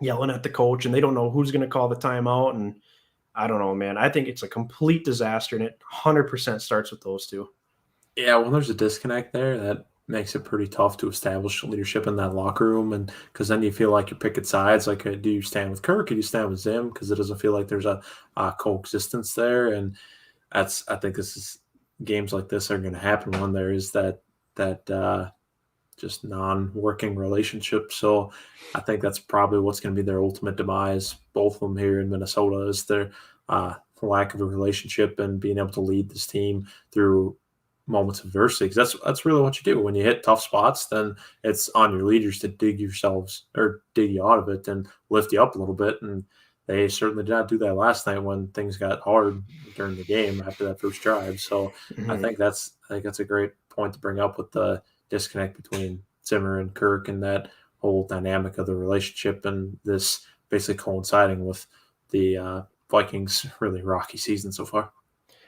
yelling at the coach and they don't know who's going to call the timeout? And I don't know, man. I think it's a complete disaster, and it 100% starts with those 2. Yeah, when there's a disconnect there, that makes it pretty tough to establish leadership in that locker room, and because then you feel like you're picking sides. Like, do you stand with Kirk? Or do you stand with Zim? Because it doesn't feel like there's a coexistence there, and I think this is games like this are going to happen when there is that just non-working relationship. So I think that's probably what's going to be their ultimate demise. Both of them here in Minnesota is their lack of a relationship and being able to lead this team through moments of adversity. Because that's really what you do when you hit tough spots. Then it's on your leaders to dig you out of it and lift you up a little bit. And they certainly did not do that last night when things got hard during the game after that first drive. So I Mhm. think that's a great point to bring up with the disconnect between Zimmer and Kirk and that whole dynamic of the relationship, and this basically coinciding with the Vikings' really rocky season so far.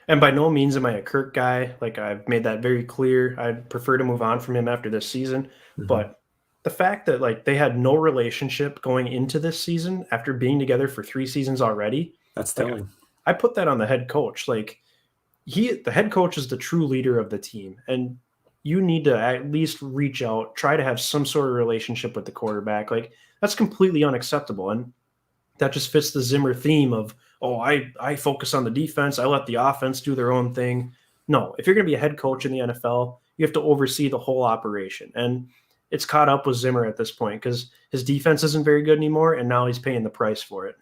And by no means am I a Kirk guy. Like I've made that very clear. I'd prefer to move on from him after this season. Mm-hmm. But the fact that like they had no relationship going into this season after being together for 3 seasons already, That's like telling. I put that on the head coach. Like the head coach is the true leader of the team. And you need to at least reach out, try to have some sort of relationship with the quarterback. Like that's completely unacceptable. And that just fits the Zimmer theme of, oh, I focus on the defense. I let the offense do their own thing. No, if you're going to be a head coach in the NFL, you have to oversee the whole operation. And it's caught up with Zimmer at this point because his defense isn't very good anymore, and now he's paying the price for it.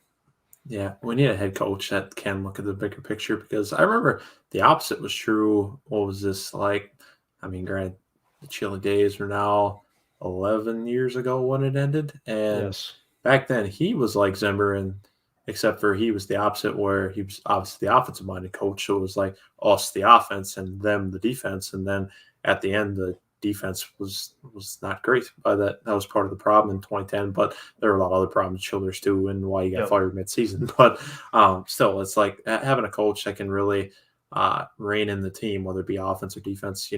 Yeah, we need a head coach that can look at the bigger picture, because I remember the opposite was true. What was this like? I mean, granted, the Chili Days are now 11 years ago when it ended. And Yes. back then he was like Zimmer, and except for he was the opposite, where he was obviously the offensive minded coach. So it was like us, the offense, and them, the defense. And then at the end, the defense was not great. By that was part of the problem in 2010. But there were a lot of other problems, Childers too, and why he got Yep. fired mid-season. But still, it's like having a coach that can really rein in the team, whether it be offense or defense.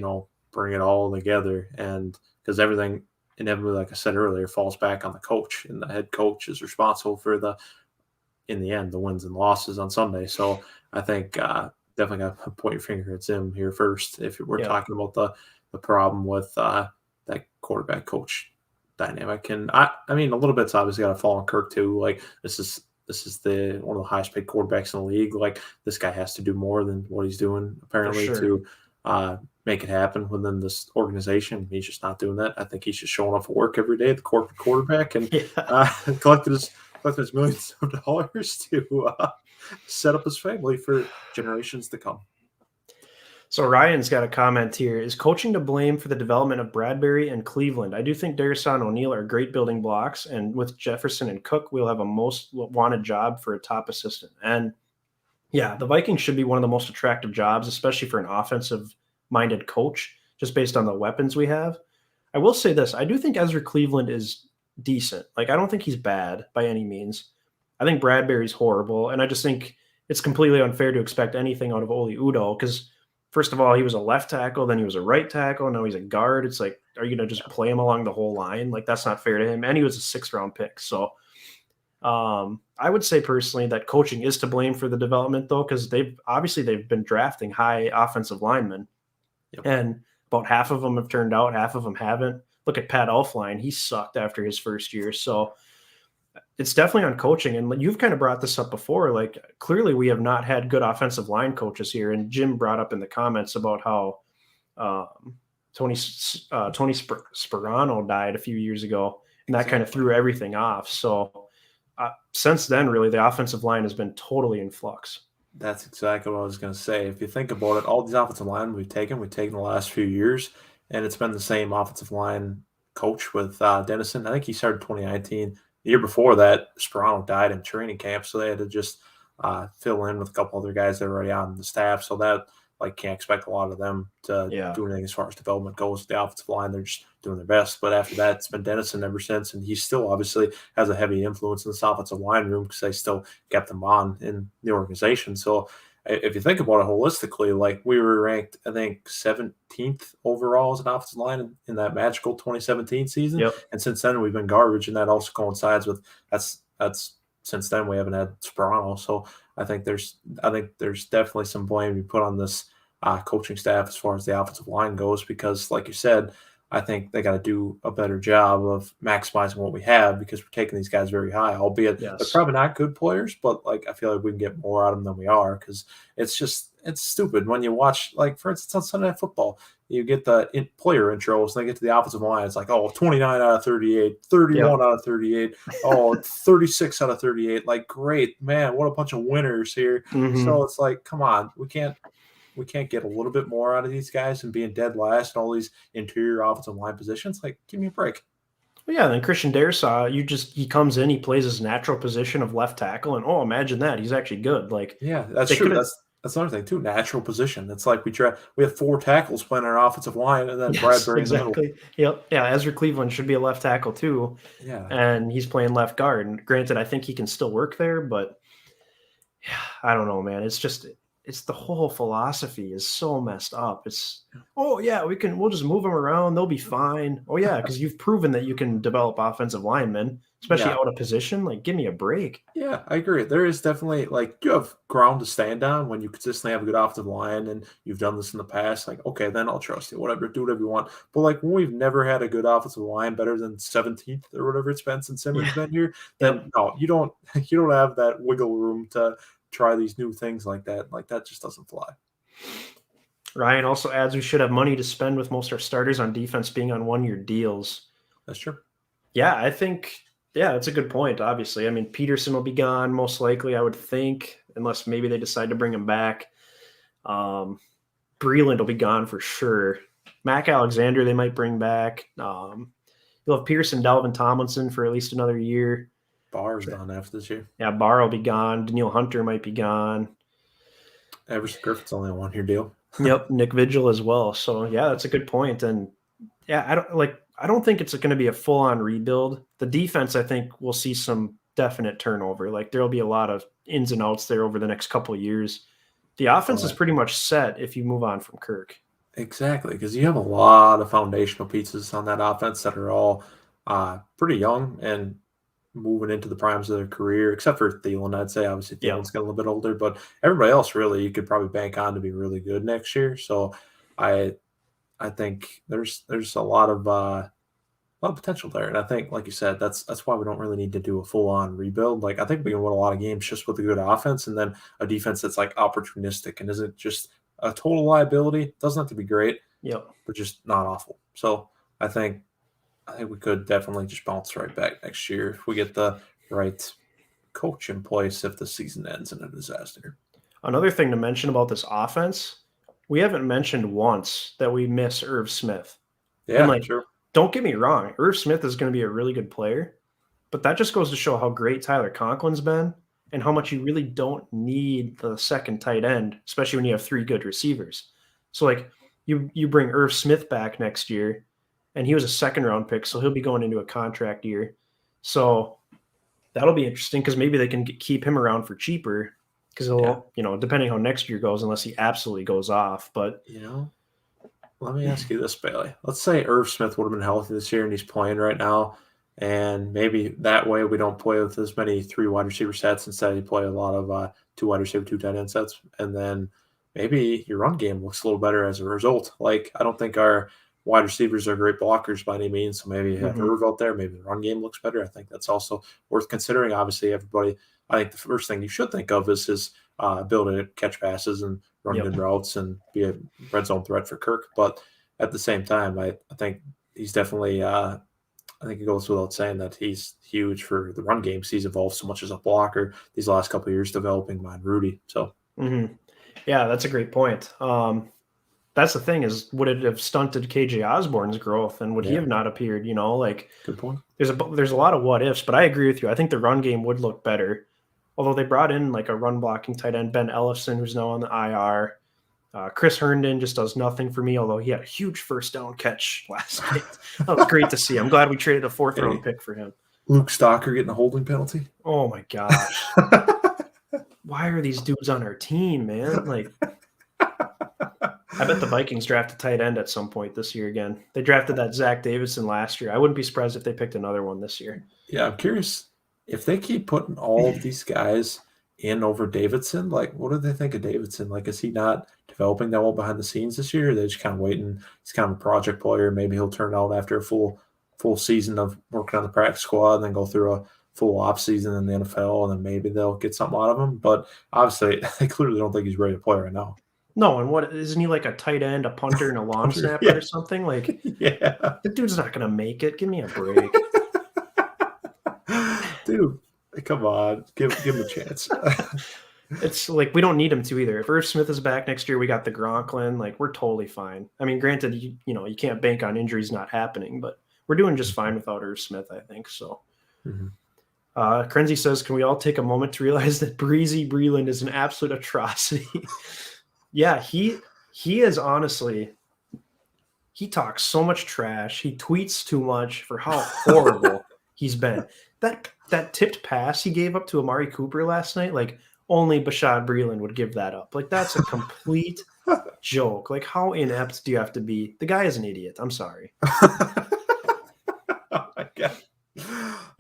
Bring it all together, and because everything inevitably, like I said earlier, falls back on the coach, and the head coach is responsible for in the end, the wins and losses on Sunday. So I think definitely got to point your finger at Zim here first if we're Yep. talking about the problem with that quarterback coach dynamic. And I mean, a little bit's obviously got to fall on Kirk too. Like this is the one of the highest paid quarterbacks in the league. Like this guy has to do more than what he's doing For apparently sure. to make it happen within this organization. He's just not doing that. I think he's just showing up at work every day, the corporate quarterback, and Yeah. collected his millions of dollars to set up his family for generations to come. So Ryan's got a comment here. Is coaching to blame for the development of Bradbury and Cleveland? I do think Darisaw and O'Neal are great building blocks, and with Jefferson and Cook, we'll have a most wanted job for a top assistant. And yeah, the Vikings should be one of the most attractive jobs, especially for an offensive-minded coach, just based on the weapons we have. I will say this: I do think Ezra Cleveland is decent. Like I don't think he's bad by any means. I think Bradbury's horrible, and I just think it's completely unfair to expect anything out of Oli Udo because first of all, he was a left tackle, then he was a right tackle, now he's a guard. It's like, are you gonna just play him along the whole line? Like that's not fair to him. And he was a 6th round pick. So I would say personally that coaching is to blame for the development though, because they've been drafting high offensive linemen, Yep. and about half of them have turned out, half of them haven't. Look at Pat Elflein; he sucked after his first year. So it's definitely on coaching. And you've kind of brought this up before. Like clearly, we have not had good offensive line coaches here. And Jim brought up in the comments about how Tony Sperano died a few years ago, and that kind of Exactly. threw everything off. So since then, really, the offensive line has been totally in flux. That's exactly what I was going to say. If you think about it, all these offensive linemen we've taken the last few years, and it's been the same offensive line coach with Dennison. I think he started 2019. The year before that, Sperano died in training camp, so they had to just fill in with a couple other guys that were already on the staff. So that can't expect a lot of them to Yeah, do anything as far as development goes with the offensive line. They're just doing their best. But after that, it's been Dennison ever since, and he still obviously has a heavy influence in this offensive line room because they still kept him on in the organization. So if you think about it holistically, like we were ranked, I think 17th overall as an offensive line in that magical 2017 season, yep, and since then we've been garbage, and that also coincides with that's since then we haven't had Sperano. So I think there's definitely some blame you put on this coaching staff as far as the offensive line goes, because like you said, I think they got to do a better job of maximizing what we have because we're taking these guys very high, albeit they're Yes. probably not good players, but like I feel like we can get more out of them than we are because it's stupid when you watch, like, for instance, on Sunday Night Football, you get the player intros and they get to the offensive line. It's like, oh, 29 out of 38, Yep. 31 out of 38, oh, 36 out of 38. Like, great, man, what a bunch of winners here. Hmm. So it's like, come on, we can't get a little bit more out of these guys and being dead last in all these interior offensive line positions. Like, give me a break. Well, yeah, then Christian Darrisaw, he comes in, he plays his natural position of left tackle, and oh, imagine that, he's actually good. Like Yeah, that's they true. could have, That's another thing too. Natural position. It's like we have 4 tackles playing our offensive line, and then yes, Bradbury in the middle. exactly. Yep, yeah. Ezra Cleveland should be a left tackle too, Yeah, and he's playing left guard. And granted, I think he can still work there, but yeah, I don't know, man. It's the whole philosophy is so messed up. It's oh yeah, we'll just move them around, they'll be fine. Oh yeah, because you've proven that you can develop offensive linemen, especially yeah, out of position. Like, give me a break. yeah. I agree. There is definitely, like, you have ground to stand on when you consistently have a good offensive line, and you've done this in the past. Like, okay, then I'll trust you. Whatever, do whatever you want. But like when we've never had a good offensive line better than 17th or whatever it's been since Simmons Yeah. been here, Yep. then no, you don't. You don't have that wiggle room to try these new things like that. Like that just doesn't fly. Ryan also adds we should have money to spend with most of our starters on defense being on 1 year deals. That's true. Yeah, I think yeah, that's a good point. Obviously, I mean Peterson will be gone most likely. I would think, unless maybe they decide to bring him back. Um, Breland will be gone for sure. Mac Alexander they might bring back. You'll have Pearson, Dalvin Tomlinson for at least another year. Barr's done after this year. Yeah, Barr will be gone. Daniil Hunter might be gone. Everson Griffith's only a 1 year deal. Yep, Nick Vigil as well. So yeah, that's a good point. And yeah, I don't think it's going to be a full on rebuild. The defense, I think, will see some definite turnover. Like there'll be a lot of ins and outs there over the next couple of years. The offense is But pretty much set if you move on from Kirk. exactly, because you have a lot of foundational pieces on that offense that are all pretty young and moving into the primes of their career, except for Thielen. I'd say obviously Yep. Thielen's getting a little bit older, but everybody else really you could probably bank on to be really good next year. So I I think there's a lot of potential there, and I think, like you said, that's why we don't really need to do a full on rebuild. Like I think we can win a lot of games just with a good offense, and then a defense that's like opportunistic and isn't just a total liability. Doesn't have to be great, Yep. but just not awful. So I think I think we could definitely just bounce right back next year if we get the right coach in place if the season ends in a disaster. Another thing to mention about this offense, we haven't mentioned once that we miss Irv Smith. And Yeah, like, true. don't get me wrong, Irv Smith is going to be a really good player, but that just goes to show how great Tyler Conklin's been and how much you really don't need the second tight end, especially when you have 3 good receivers. So like you bring Irv Smith back next year, and he was a second round pick, so he'll be going into a contract year. So that'll be interesting because maybe they can keep him around for cheaper because Yeah. he'll, depending how next year goes, unless he absolutely goes off. But You know, let me ask you this, Bailey. Let's say Irv Smith would have been healthy this year and he's playing right now. And maybe that way we don't play with as many 3 wide receiver sets. Instead, you play a lot of 2 wide receiver, 2 tight end sets. And then maybe your run game looks a little better as a result. Like, I don't think our wide receivers are great blockers by any means. So maybe you have mhm, Irv out there. Maybe the run game looks better. I think that's also worth considering. Obviously, everybody, I think the first thing you should think of is his ability to catch passes and run yep. good routes and be a red zone threat for Kirk. But at the same time, I think he's definitely I think it goes without saying that he's huge for the run games. He's evolved so much as a blocker these last couple of years, developing behind Rudy. So Hmm. Yeah, that's a great point. That's the thing is, would it have stunted KJ Osborne's growth, and would he yeah, have not appeared? Like good point. there's a lot of what ifs, but I agree with you. I think the run game would look better. Although they brought in like a run blocking tight end, Ben Ellison, who's now on the IR. Chris Herndon just does nothing for me, although he had a huge first down catch last night. That was great to see. I'm glad we traded a fourth round Hey, pick for him. Luke Stalker getting a holding penalty. Oh my gosh. Why are these dudes on our team, man? Like, I bet the Vikings draft a tight end at some point this year again. They drafted that Zach Davidson last year. I wouldn't be surprised if they picked another one this year. Yeah, I'm curious if they keep putting all of these guys in over Davidson. Like, what do they think of Davidson? Like, is he not developing that well behind the scenes this year? They're just kind of waiting. He's kind of a project player. Maybe he'll turn out after a full season of working on the practice squad and then go through a full off season in the NFL, and then maybe they'll get something out of him. But obviously, I clearly don't think he's ready to play right now. No, and what isn't he like a tight end, a punter, and a long snapper Yeah. or something? Like, Yeah. the dude's not going to make it. Give me a break. Dude, come on. Give him a chance. It's like we don't need him to either. If Irv Smith is back next year, we got the Gronklin. Like, we're totally fine. I mean, granted, you can't bank on injuries not happening, but we're doing just fine without Irv Smith, I think. So, Krenzy says, can we all take a moment to realize that Breezy Breland is an absolute atrocity? Yeah, he is honestly, he talks so much trash. He tweets too much for how horrible he's been. That tipped pass he gave up to Amari Cooper last night, like only Bashaud Breeland would give that up. Like, that's a complete joke. Like, how inept do you have to be? The guy is an idiot. I'm sorry. Oh my God.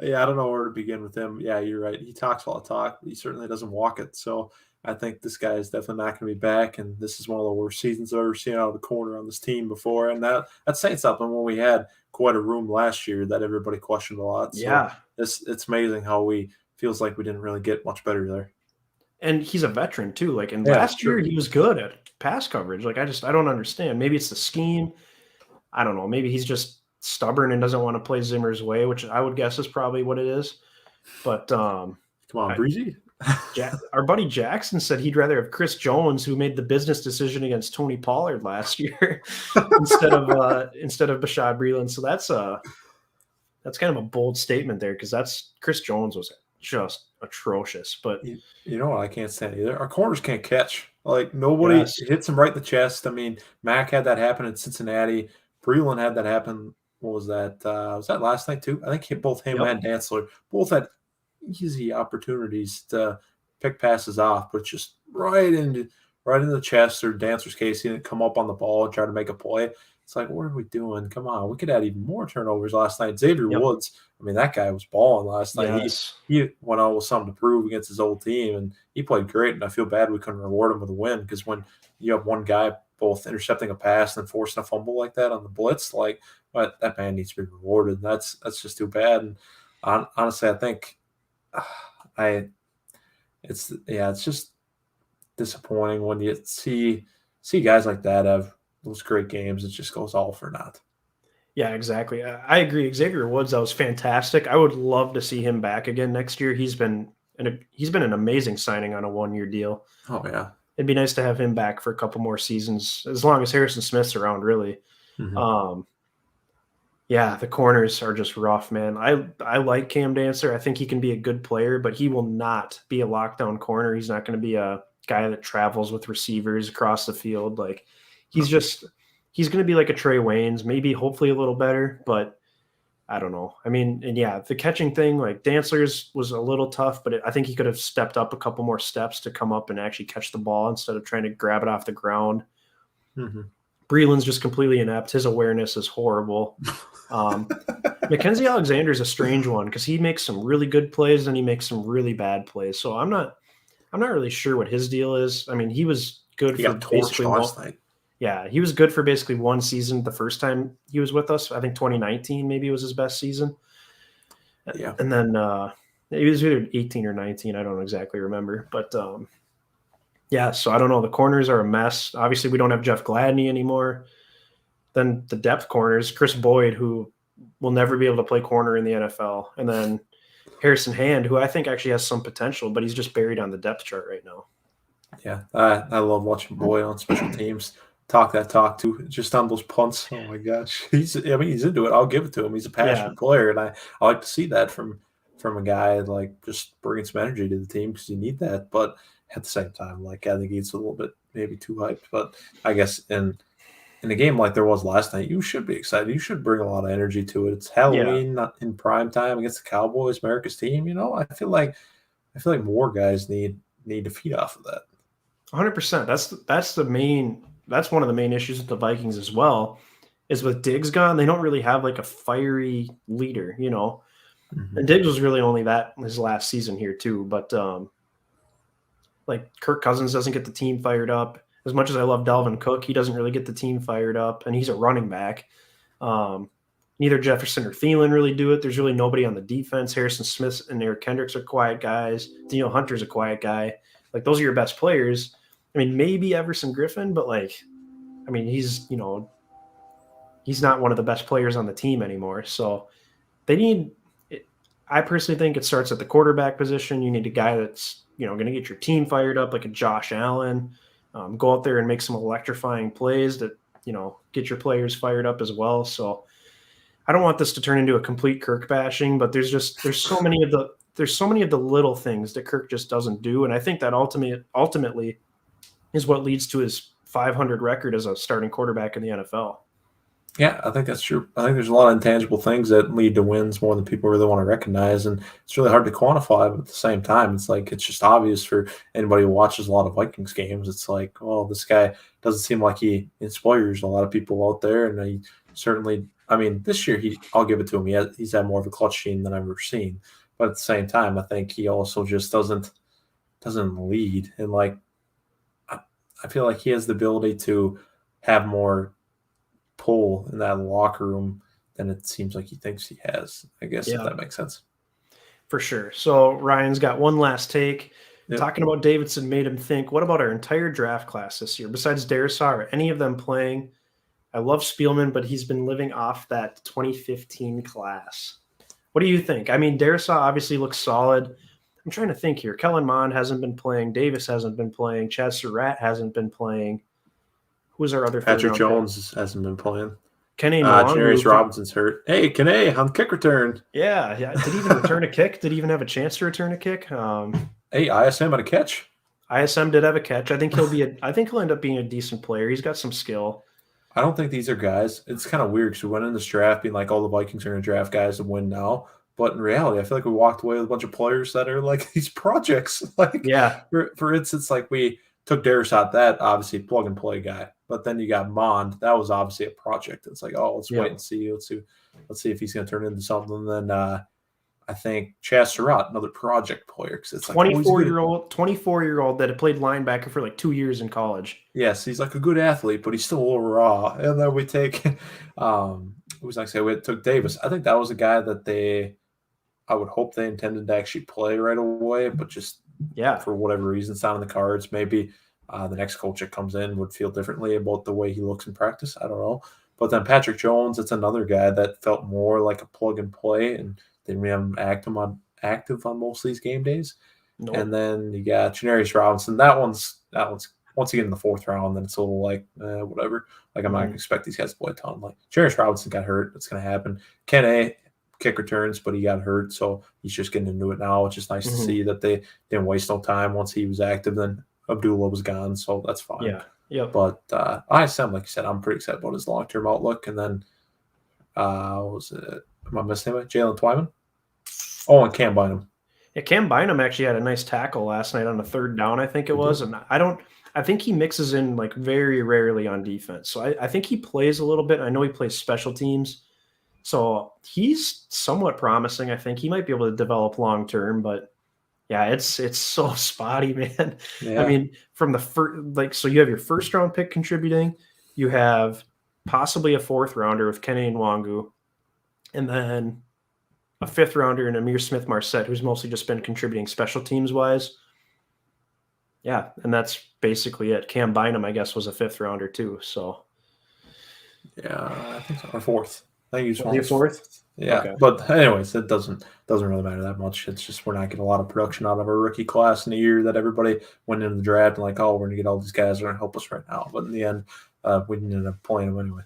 Yeah, I don't know where to begin with him. Yeah, you're right. He talks a lot of talk, but he certainly doesn't walk it. So I think this guy is definitely not going to be back, and this is one of the worst seasons I've ever seen out of the corner on this team before. And that's saying something when we had quite a room last year that everybody questioned a lot. So Yeah. it's amazing how feels like we didn't really get much better there. And he's a veteran too. Like, and last year he was good at pass coverage. Like, I don't understand. Maybe it's the scheme. I don't know. Maybe he's just stubborn and doesn't want to play Zimmer's way, which I would guess is probably what it is. But come on, Breezy. Our buddy Jackson said he'd rather have Chris Jones, who made the business decision against Tony Pollard last year, instead of Bashaud Breeland. So that's kind of a bold statement there, because Chris Jones was just atrocious. But you know what I can't stand either? Our corners can't catch. Like, nobody hits him right in the chest. I mean, Mack had that happen in Cincinnati. Breeland had that happen. What was that? Was that last night too? I think both him and Dantzler both had easy opportunities to pick passes off, but just right into the chest, or Dantzler's case, he didn't come up on the ball and try to make a play. It's like, what are we doing? Come on, we could add even more turnovers last night. Xavier Woods, I mean, that guy was balling last night. Yes. He went out with something to prove against his old team, and he played great. And I feel bad we couldn't reward him with a win, because when you have one guy both intercepting a pass and then forcing a fumble like that on the blitz, like, but that man needs to be rewarded. That's just too bad. And honestly, I think it's just disappointing when you see guys like that have those great games. It just goes all for naught. Yeah, exactly. I agree. Xavier Woods, that was fantastic. I would love to see him back again next year. He's been an amazing signing on a 1-year deal. Oh yeah, it'd be nice to have him back for a couple more seasons, as long as Harrison Smith's around, really. Yeah, the corners are just rough, man. I like Cam Dantzler. I think he can be a good player, but he will not be a lockdown corner. He's not going to be a guy that travels with receivers across the field. Like, he's going to be like a Trey Waynes, maybe hopefully a little better, but I don't know. I mean, and yeah, the catching thing, like, Dantzler's was a little tough, but I think he could have stepped up a couple more steps to come up and actually catch the ball instead of trying to grab it off the ground. Breeland's just completely inept. His awareness is horrible. Mackenzie Alexander is a strange one, because he makes some really good plays and he makes some really bad plays. So I'm not really sure what his deal is. I mean, he was good for basically last night. Yeah, he was good for basically one season the first time he was with us. I think 2019 maybe was his best season. Yeah. And then he was either 18 or 19. I don't exactly remember. But yeah, so I don't know. The corners are a mess. Obviously, we don't have Jeff Gladney anymore. Then the depth corners, Chris Boyd, who will never be able to play corner in the NFL. And then Harrison Hand, who I think actually has some potential, but he's just buried on the depth chart right now. Yeah, I love watching Boyd on special teams. Talk too, just on those punts. Oh my gosh, he's into it. I'll give it to him. He's a passionate player, and I like to see that from a guy, like, just bringing some energy to the team, because you need that. But at the same time, like, I think he's a little bit maybe too hyped. But I guess in a game like there was last night, you should be excited. You should bring a lot of energy to it. It's Halloween, not in prime time against the Cowboys, America's team. I feel like more guys need to feed off of that. 100%. That's one of the main issues with the Vikings as well, is with Diggs gone, they don't really have like a fiery leader, And Diggs was really only that his last season here too. But like, Kirk Cousins doesn't get the team fired up. As much as I love Dalvin Cook, he doesn't really get the team fired up, and he's a running back. Neither Jefferson or Thielen really do it. There's really nobody on the defense. Harrison Smith and Eric Kendricks are quiet guys. Daniel Hunter's a quiet guy. Like, those are your best players. I mean, maybe Everson Griffin, but he's not one of the best players on the team anymore. So they need – I personally think it starts at the quarterback position. You need a guy that's, going to get your team fired up, like a Josh Allen. Go out there and make some electrifying plays that, get your players fired up as well. So I don't want this to turn into a complete Kirk bashing, but there's so many of the little things that Kirk just doesn't do. And I think that ultimately is what leads to his 500 record as a starting quarterback in the NFL. Yeah, I think that's true. I think there's a lot of intangible things that lead to wins more than people really want to recognize, and it's really hard to quantify. But at the same time, it's just obvious for anybody who watches a lot of Vikings games. It's like, well, this guy doesn't seem like he inspires a lot of people out there, and he certainly. I mean, this year I'll give it to him. He's had more of a clutch team than I've ever seen. But at the same time, I think he also just doesn't lead, and I feel like he has the ability to have more pull in that locker room than it seems like he thinks he has, I guess, if that makes sense. For sure. So Ryan's got one last take. Yep. Talking about Davidson made him think, what about our entire draft class this year? Besides Darrisaw, are any of them playing? I love Spielman, but he's been living off that 2015 class. What do you think? I mean, Darrisaw obviously looks solid. I'm trying to think here. Kellen Mond hasn't been playing. Davis hasn't been playing. Chad Surratt hasn't been playing. Who's our other Patrick Jones hasn't been playing. Kenny Janarius Robinson's hurt. Hey, Kenny on kick return. Yeah. Did he even return a kick? Did he even have a chance to return a kick? Hey, ISM had a catch. ISM did have a catch. I think he'll end up being a decent player. He's got some skill. I don't think these are guys. It's kind of weird because we went in this draft being like, all the Vikings are going to draft guys to win now. But in reality, I feel like we walked away with a bunch of players that are like these projects. For instance, like we took Darrisaw, that obviously plug and play guy. But then you got Mond. That was obviously a project. It's like, let's wait and see. Let's see if he's going to turn into something. And then I think Chad Surratt, another project player, because it's 24-year-old that had played linebacker for like 2 years in college. Yes, he's like a good athlete, but he's still a little raw. And then we take we took Davis. I think that was a guy that I would hope they intended to actually play right away, but just for whatever reason, it's not in the cards. Maybe the next coach that comes in would feel differently about the way he looks in practice. I don't know. But then Patrick Jones, it's another guy that felt more like a plug and play, and they didn't have him active on most of these game days. Nope. And then you got Janarius Robinson. That one's once you get in the fourth round, then it's a little like whatever. Like I'm not going to expect these guys to play a ton. Like Janarius Robinson got hurt. It's going to happen. Ken A kick returns, but he got hurt, so he's just getting into it now. It's just nice to see that they didn't waste no time once he was active. Then Abdullah was gone, so that's fine. Yeah. But ISM, like you said, I'm pretty excited about his long-term outlook. And then what was it? Am I missing him? Jalen Twyman? Oh, and Cam Bynum. Yeah, Cam Bynum actually had a nice tackle last night on a third down, I think it was. And I think he mixes in like very rarely on defense. So I think he plays a little bit. I know he plays special teams. So he's somewhat promising. I think he might be able to develop long-term, but yeah, it's so spotty, man. Yeah. I mean, from the first, so you have your first round pick contributing, you have possibly a fourth rounder with Kenny Nwangu, and then a fifth rounder in Amir Smith-Marset, who's mostly just been contributing special teams wise. Yeah, and that's basically it. Cam Bynum, I guess, was a fifth rounder too. So yeah, I think so. Or fourth. I think he was fourth. Yeah, okay. But anyways, it doesn't really matter that much. It's just we're not getting a lot of production out of our rookie class in the year that everybody went into the draft and like, we're going to get all these guys that are going to help us right now. But in the end, we didn't end up playing them anyway.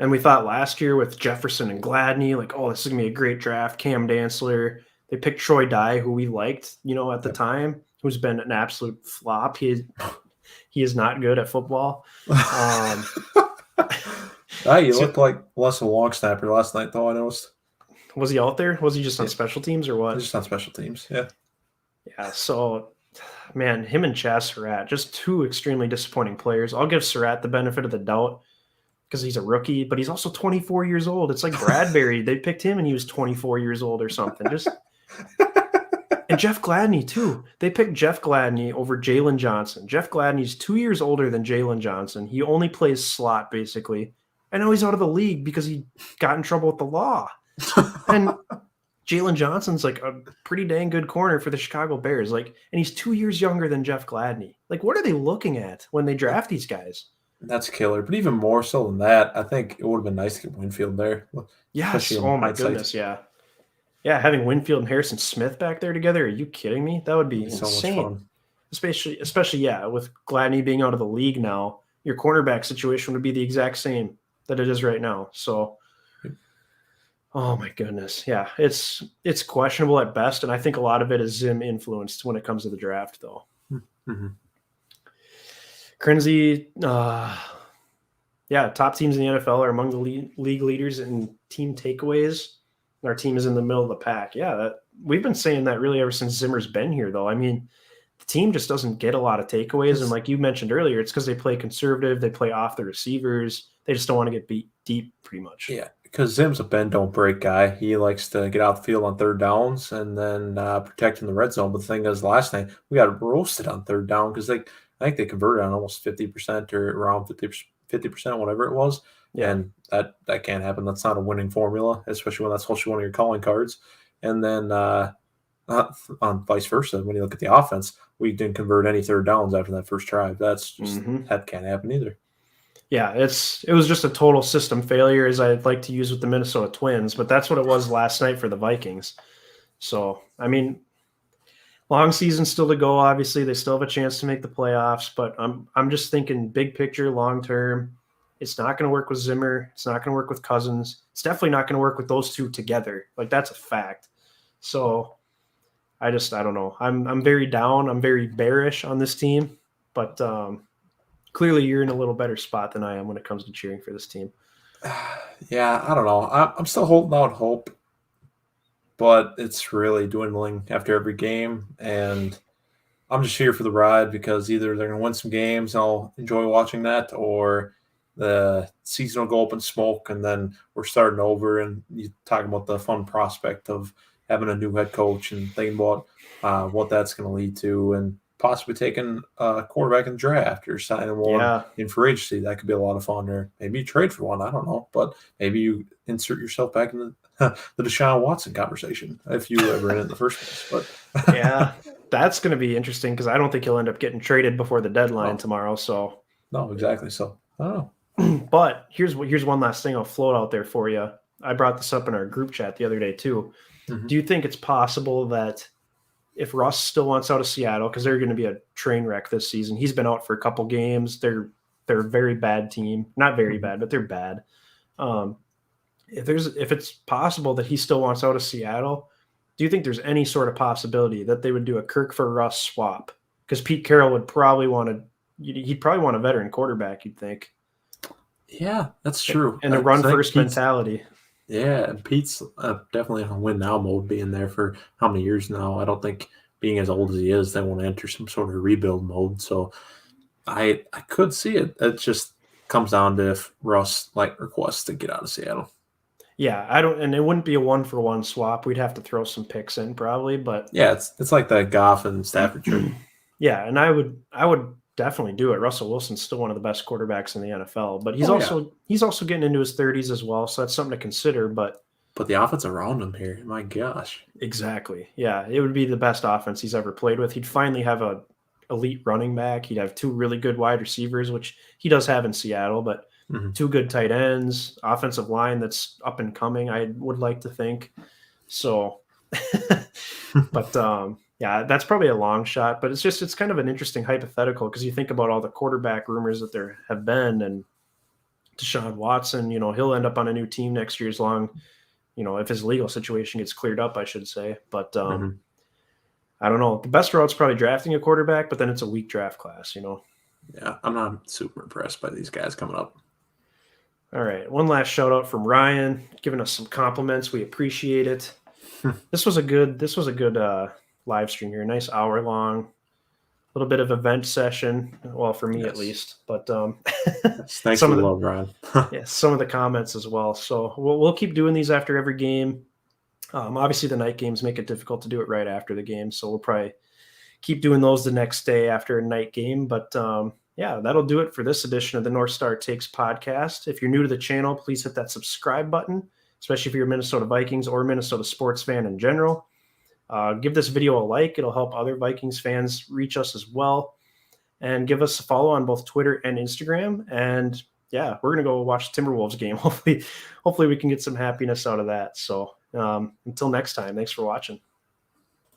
And we thought last year with Jefferson and Gladney, like, this is going to be a great draft. Cam Dantzler. They picked Troy Dye, who we liked, at the time, who's been an absolute flop. He is not good at football. He looked like less of a long snapper last night, though, I noticed. Was he out there? Was he just on special teams or what? Just on special teams, yeah. Yeah, so, man, him and Chaz Surratt, just two extremely disappointing players. I'll give Surratt the benefit of the doubt because he's a rookie, but he's also 24 years old. It's like Bradbury. They picked him and he was 24 years old or something. And Jeff Gladney, too. They picked Jeff Gladney over Jalen Johnson. Jeff Gladney's 2 years older than Jalen Johnson. He only plays slot, basically. And now he's out of the league because he got in trouble with the law. And Jalen Johnson's like a pretty dang good corner for the Chicago Bears. Like, and he's 2 years younger than Jeff Gladney. Like, what are they looking at when they draft these guys? That's killer. But even more so than that, I think it would have been nice to get Winfield there. Yes. Oh, my goodness. Yeah. Yeah, having Winfield and Harrison Smith back there together, are you kidding me? That would be insane. So much fun. Especially, yeah, with Gladney being out of the league now, your cornerback situation would be the exact same that it is right now. So, oh my goodness. Yeah, it's questionable at best, and I think a lot of it is Zim influenced when it comes to the draft, though. Mm-hmm. Crenzy, top teams in the NFL are among the league leaders in team takeaways. Our team is in the middle of the pack. Yeah, we've been saying that really ever since Zimmer's been here, though. I mean, the team just doesn't get a lot of takeaways. And like you mentioned earlier, it's because they play conservative. They play off the receivers. They just don't want to get beat deep pretty much. Yeah, because Zim's a bend-don't-break guy. He likes to get out the field on third downs and then protect in the red zone. But the thing is, last night, we got roasted on third down because I think they converted on almost 50% or around 50%, whatever it was. Yeah. And that can't happen. That's not a winning formula, especially when that's supposed to be one of your calling cards. And then on vice versa, when you look at the offense, we didn't convert any third downs after that first drive. That's just that can't happen either. Yeah, it was just a total system failure, as I'd like to use with the Minnesota Twins, but that's what it was last night for the Vikings. So, I mean, long season still to go. Obviously, they still have a chance to make the playoffs, but I'm just thinking big picture, long term. It's not going to work with Zimmer. It's not going to work with Cousins. It's definitely not going to work with those two together. Like, that's a fact. So I don't know. I'm very down. I'm very bearish on this team, but clearly you're in a little better spot than I am when it comes to cheering for this team. Yeah, I don't know. I'm still holding out hope, but it's really dwindling after every game, and I'm just here for the ride because either they're going to win some games and I'll enjoy watching that, or the season will go up in smoke and then we're starting over, and you talking about the fun prospect of having a new head coach and thinking about what that's going to lead to, and possibly taking a quarterback in the draft or signing one in free agency. That could be a lot of fun, or maybe you trade for one. I don't know, but maybe you insert yourself back in the Deshaun Watson conversation if you were ever in it in the first place. But yeah, that's going to be interesting because I don't think he'll end up getting traded before the deadline tomorrow. So no, exactly. So I don't know. But here's one last thing I'll float out there for you. I brought this up in our group chat the other day too. Mm-hmm. Do you think it's possible that if Russ still wants out of Seattle, because they're going to be a train wreck this season, he's been out for a couple games. They're a very bad team. Not very bad, but they're bad. If it's possible that he still wants out of Seattle, do you think there's any sort of possibility that they would do a Kirk for Russ swap? Because Pete Carroll would probably he'd probably want a veteran quarterback, you'd think. Yeah, that's true. And a run-first mentality. Yeah, and Pete's definitely in a win-now mode, being there for how many years now. I don't think, being as old as he is, they want to enter some sort of rebuild mode. So I could see it. It just comes down to if Russ requests to get out of Seattle. Yeah, and it wouldn't be a one-for-one swap. We'd have to throw some picks in probably, but yeah, it's like the Goff and Stafford trade. Yeah, and I would definitely do it. Russell Wilson's still one of the best quarterbacks in the NFL, but he's also getting into his 30s as well, so that's something to consider. But the offense around him here, my gosh. Exactly. Yeah, it would be the best offense he's ever played with. He'd finally have a elite running back. He'd have two really good wide receivers, which he does have in Seattle, but two good tight ends, offensive line that's up and coming, I would like to think. So, but yeah, that's probably a long shot, but it's kind of an interesting hypothetical because you think about all the quarterback rumors that there have been, and Deshaun Watson, he'll end up on a new team next year as long, if his legal situation gets cleared up, I should say. But I don't know. The best route's probably drafting a quarterback, but then it's a weak draft class, Yeah, I'm not super impressed by these guys coming up. All right. One last shout out from Ryan, giving us some compliments. We appreciate it. This was a good live stream here. Nice hour long, a little bit of event session. Well, for me at least, but thanks for the love, Ryan. Yeah, some of the comments as well. So we'll keep doing these after every game. Obviously, the night games make it difficult to do it right after the game, so we'll probably keep doing those the next day after a night game. But yeah, that'll do it for this edition of the North Star Takes podcast. If you're new to the channel, please hit that subscribe button, especially if you're a Minnesota Vikings or Minnesota sports fan in general. Give this video a like. It'll help other Vikings fans reach us as well. And give us a follow on both Twitter and Instagram. And yeah, we're going to go watch the Timberwolves game. Hopefully we can get some happiness out of that. So until next time, thanks for watching.